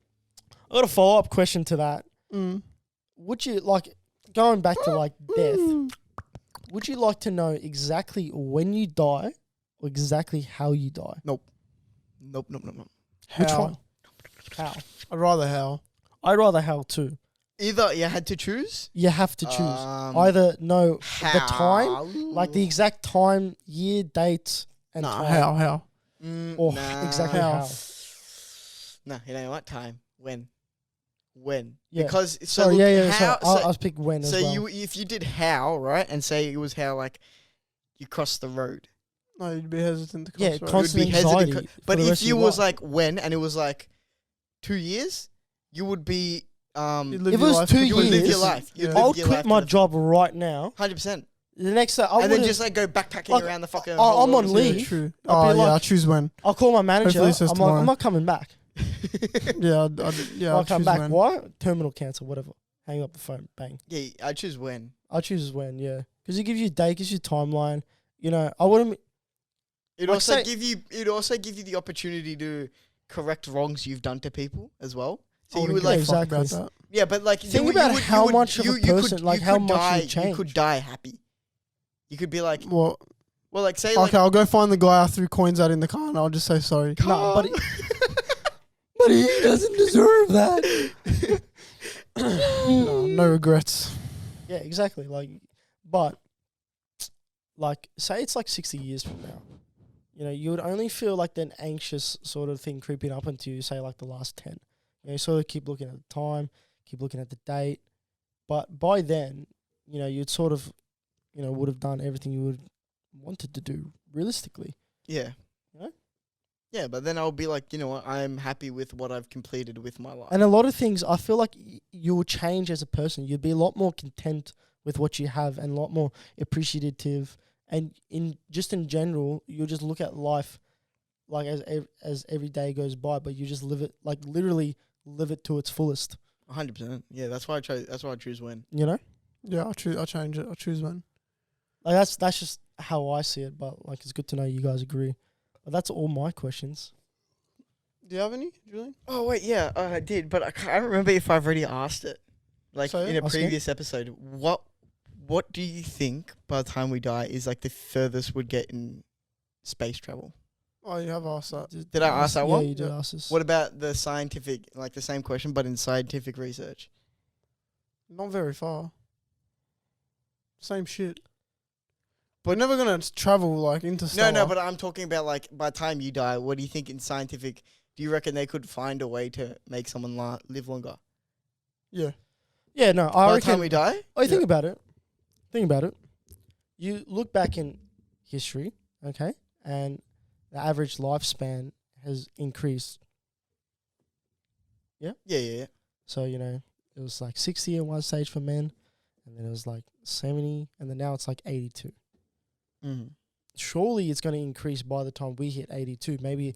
I got a follow up question to that. Mm. Would you like going back to like death? Would you like to know exactly when you die or exactly how you die? Nope. How? Which one? How? I'd rather how. I'd rather how too. Either you had to choose. You have to choose. Either know the time, like the exact time, year, date, and Nah, time. how? Or Nah. exactly how. No, you know what? Time. When? Yeah. Because Sorry, look, yeah. how, So I'll pick when as so well. you if you did how, right, and say it was how like you crossed the road. No, you'd be hesitant to cross. Yeah, right? constant You'd be hesitant anxiety. But for the if rest of you your was life. like when and it was like 2 years, you would be You'd live If it your was life 2 you would live your years, life. You'd Yeah. live I would your quit life my to the job right now. 100%. The next day, And then just like go backpacking Like, around the fucking. I'm whole on world. Yeah, leave. true. I'll Oh be yeah, like- I choose when. I'll call my manager. Hopefully it says I'm like, tomorrow. I'm not coming back. Yeah, I'll I'll come choose back. when. Why? Terminal cancer, whatever. Hang up the phone. Bang. Yeah, I choose when. I'll choose when, yeah. Because it gives you a date, gives you a timeline. You know, I wouldn't. It Like also say- give you. It also give you the opportunity to correct wrongs you've done to people as well. So I you wouldn't would give a like, fuck Exactly. about that. yeah, but like Think you about would- how would- much of a person, like, how much die, you've changed. You could die happy. You could be like, Well, well, like say okay, like, I'll go find the guy I threw coins at in the car, and I'll just say sorry. No, but but he doesn't deserve that. No regrets. Yeah, exactly. Like, but like, say it's like 60 years from now. You know, you would only feel like that anxious sort of thing creeping up into you, say like the last 10. You know, you sort of keep looking at the time, keep looking at the date, but by then, you know, you'd sort of, you know, would have done everything you would wanted to do realistically. yeah, You know? yeah, but then I'll be like, you know what, I'm happy with what I've completed with my life. And a lot of things, I feel like you will change as a person. You'd be a lot more content with what you have and a lot more appreciative. And in general, you'll just look at life like as every day goes by, but you just live it, like literally live it to its fullest. 100%. Yeah, that's why I chose. That's why I choose when. You know, Yeah, I'll change it. I'll choose when. like that's just how I see it. But like, it's good to know you guys agree. But that's all my questions. Do you have any, Julian? Oh wait, yeah, I did, but I can't remember if I've already asked it. Like So, in a ask again? previous episode, what do you think by the time we die is like the furthest we'd get in space travel? Oh, you have asked that. Did I ask that yeah, one? you did Yeah. ask us. What about the scientific, like the same question, but in scientific research? Not very far. Same shit. But never gonna travel like interstellar. No, but I'm talking about like by the time you die, what do you think in scientific? Do you reckon they could find a way to make someone live longer? yeah. Yeah, no, I By the reckon. time we die? Oh, think Yeah. about it. Think about it. You look back in history, okay, and the average lifespan has increased. Yeah. So, you know, it was like 60 at one stage for men, and then it was like 70, and then now it's like 82. Mm-hmm. Surely it's going to increase by the time we hit 82. Maybe,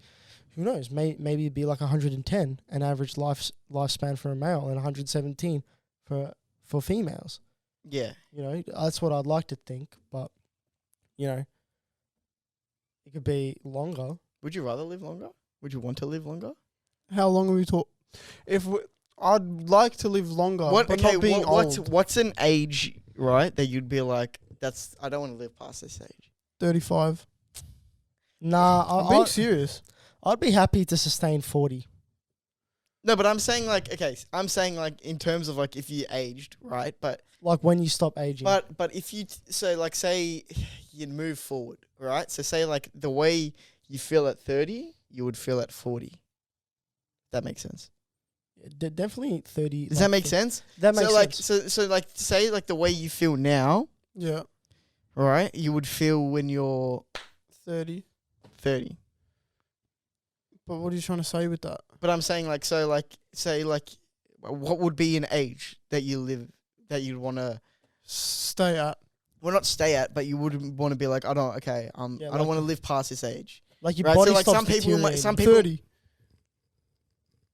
who knows, maybe it'd be like 110, an average lifespan for a male, and 117 for females. Yeah. You know, that's what I'd like to think, but, you know, it could be longer. Would you rather live longer? Would you want to live longer? How long are we talking? I'd like to live longer, but not being old. What's an age, right, that you'd be like, I don't want to live past this age? 35. Nah, I'm being serious. I'd be happy to sustain 40. No, but I'm saying like, okay, I'm saying like in terms of like if you aged, right? But Like when you stop aging. but if you so like say you'd move forward, right? So say like the way you feel at 30, you would feel at 40. That makes sense. Definitely 30. Does that make sense? That makes sense. So like, say like the way you feel now, Yeah. all right, you would feel when you're 30. 30. But what are you trying to say with that? But I'm saying like, so like, say like, what would be an age that you live, that you'd want to Stay at. well, not stay at, but you wouldn't want to be like, I don't want to live past this age. Like your Right, body so like stops some people might- deteriorating. some people- 30.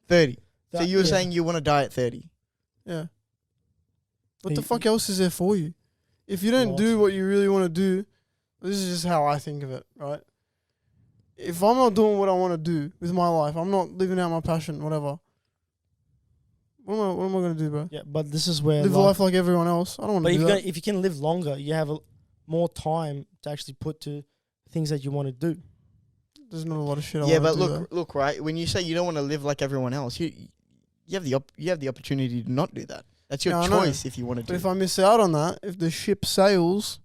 30. So That- you were yeah. saying you want to die at 30. Yeah. What Hey, the fuck else is there for you? If you don't What? do what you really want to do, this is just how I think of it, right? If I'm not doing what I want to do with my life, I'm not living out my passion, whatever. What am I going to do, bro? Yeah, but this is where Live life like everyone else? I don't want But to do that. if you can live longer, you have more time to actually put to things that you want to do. There's not a lot of shit I Yeah, want but to do. look, right. When you say you don't want to live like everyone else, you have the opportunity to not do that. That's your Yeah, I know. choice if you want to But do. if I miss out on that, if the ship sails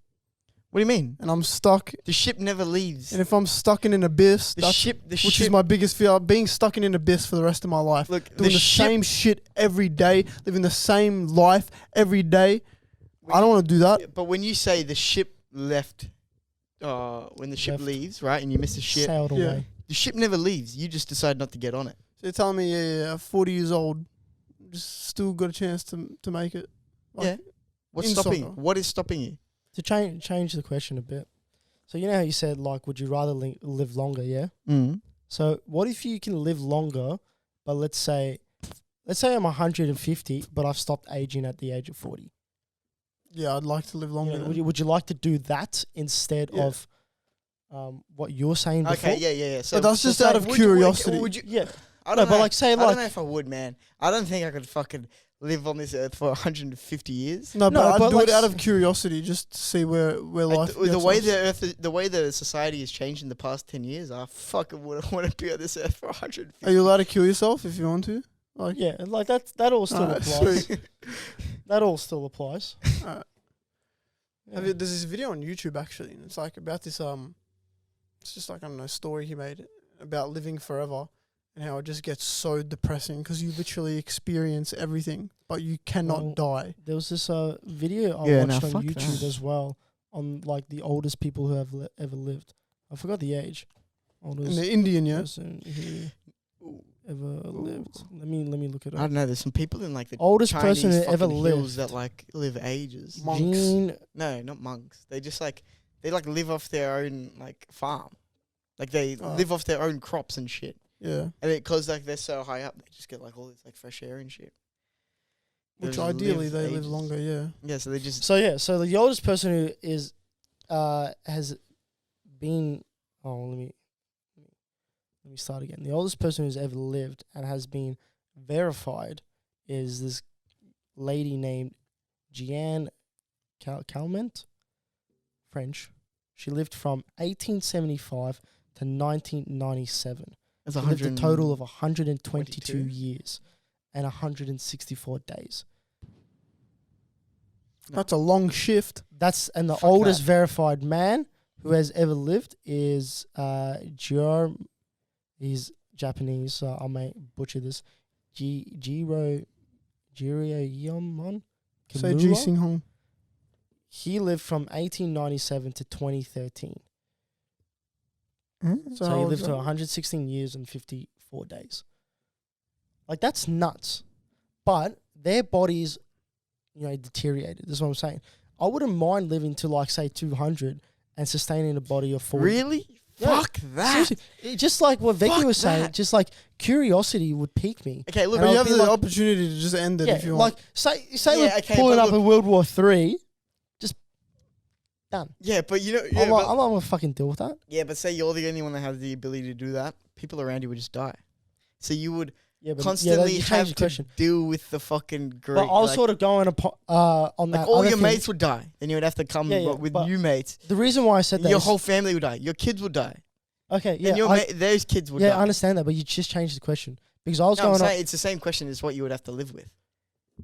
What do you mean? and I'm stuck, The ship never leaves. and if I'm stuck in an abyss, The that's, ship, which is my biggest fear, being stuck in an abyss for the rest of my life. look. Doing the same shit every day, living the same life every day. I don't want to do that. But when you say the ship left, when the ship Left. leaves, right, and you miss the ship, Sailed Yeah. away. the ship never leaves. You just decide not to get on it. So you're telling me, yeah, 40 years old, just still got a chance to make it. Like, Yeah. What's in stopping? soccer. What is stopping you? To change the question a bit. So you know how you said like, would you rather live longer? Yeah. Mm. So what if you can live longer, but let's say I'm 150, but I've stopped aging at the age of 40. Yeah, I'd like to live longer. Yeah, than- would you like to do that instead Yeah. of what you're saying before? Okay. Yeah. So But that's so just say, out of would curiosity. Would you? Yeah. I No, don't but know. like say I like don't know if I would, man. I don't think I could fucking live on this earth for 150 years. No, but No, I'd but do like it out of curiosity, just to see where Like life. the gets way us. the earth, the way the society has changed in the past 10 years, I fucking wouldn't want to be on this earth for 150. Are you allowed to kill yourself if you want to? Like, yeah, like that all still Alright, applies. sweet. That all still applies. Alright. Yeah. There's this video on YouTube actually, and it's like about this it's just like, I don't know, story he made about living forever and how it just gets so depressing because you literally experience everything, but you cannot Well, die. There was this video I Yeah, watched nah, on fuck YouTube that. as well on like the oldest people who have ever lived. I forgot the age. In Oldest the Indian, yeah. person who ever lived. Let me look it I up. don't know. There's some people in like the Oldest Chinese person who ever fucking hills lived. that like live ages. Monks. Jean, No, not monks. They just like live off their own like farm. Like they Oh. live off their own crops and shit. Yeah. And because like they're so high up, they just get like all this like fresh air and shit. They Which just ideally they live ages. longer, yeah. Yeah, so they just so the oldest person who is has been let me start again. The oldest person who's ever lived and has been verified is this lady named Giulian Calment, French. She lived from 1875 to 1997. it's She lived a total of 122 22? years and 164 days. That's a long shift. And the Fuck oldest that. verified man who has ever lived is he's Japanese, so I may butcher this. Jiroyamon Say Ji Sing Hong. He lived from 1897 to 2013. So how he old lived is to that? 116 years and 54 days. Like, that's nuts. But their bodies, deteriorated. That's what I'm saying. I wouldn't mind living to, like, say, 200 and sustaining a body of 40. Really? Yeah. Fuck that. Seriously, just like what Vicky Fuck was saying, that. just like curiosity would pique me. Okay, look, But And you I'll have be the like- opportunity to just end it Yeah, if you like want. say Yeah, we're okay, pulling but up in World War III, just done. yeah, but you know, I'm yeah, not but, gonna fucking deal with that. yeah, but say you're the only one that has the ability to do that, people around you would just die. So you would Yeah, but constantly you change have the to question. deal with the fucking great. But I was like, sort of going on that. like all other your thing. mates would die. Then you would have to come Yeah, yeah, with but new mates. The reason why I said that Your is- whole family would die. Your kids would die. okay, yeah, And those kids would yeah, die. I understand that, but you just changed the question because I was No, I'm going on. saying it's the same question as what you would have to live with.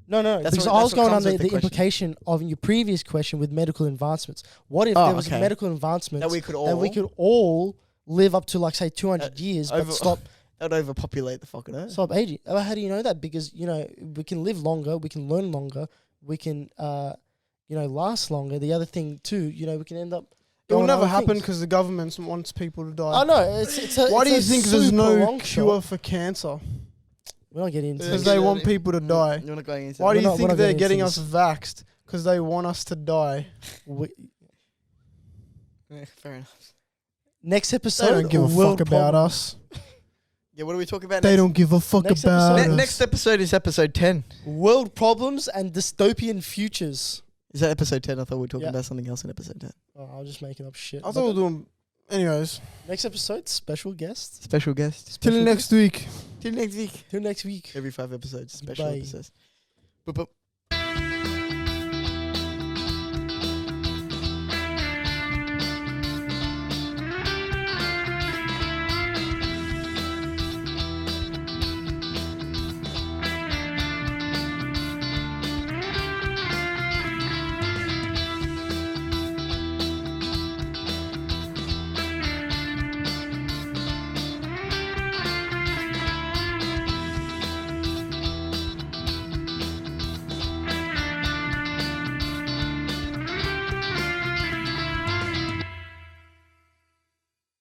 No, That's because what- I that's was what going on comes the with the question. implication of your previous question with medical advancements. What if Oh, there was okay. a medical advancement That we could all all live up to, like, say 200 years, but over- stop I'd overpopulate the fucking earth. Stop aging. How do you know that? Because, we can live longer, we can learn longer, we can, last longer. The other thing too, we can end up. It will going never other happen things. because the government wants people to die. I know. It's a, Why it's do you a think there's super no long cure shot. for cancer? We're not getting into Because this. they want people to die. You're not going into Why do We're you not- think we're not they're getting getting into us vaxxed? Because they want us to die. Yeah, fair enough. Next episode. They don't give a world fuck about problem. us. Yeah, what are we talking about They next? don't give a fuck Next about episode. us. Next episode is episode 10. World problems and dystopian futures. Is that episode 10? I thought we were talking Yeah. about something else in episode 10. Oh, I was just making up shit. I thought we were doing... Anyways. Next episode, special guest. Special guest. Till Special next week. Till next week. Till next week. Every 5 episodes, special Bye. episodes. Boop, boop.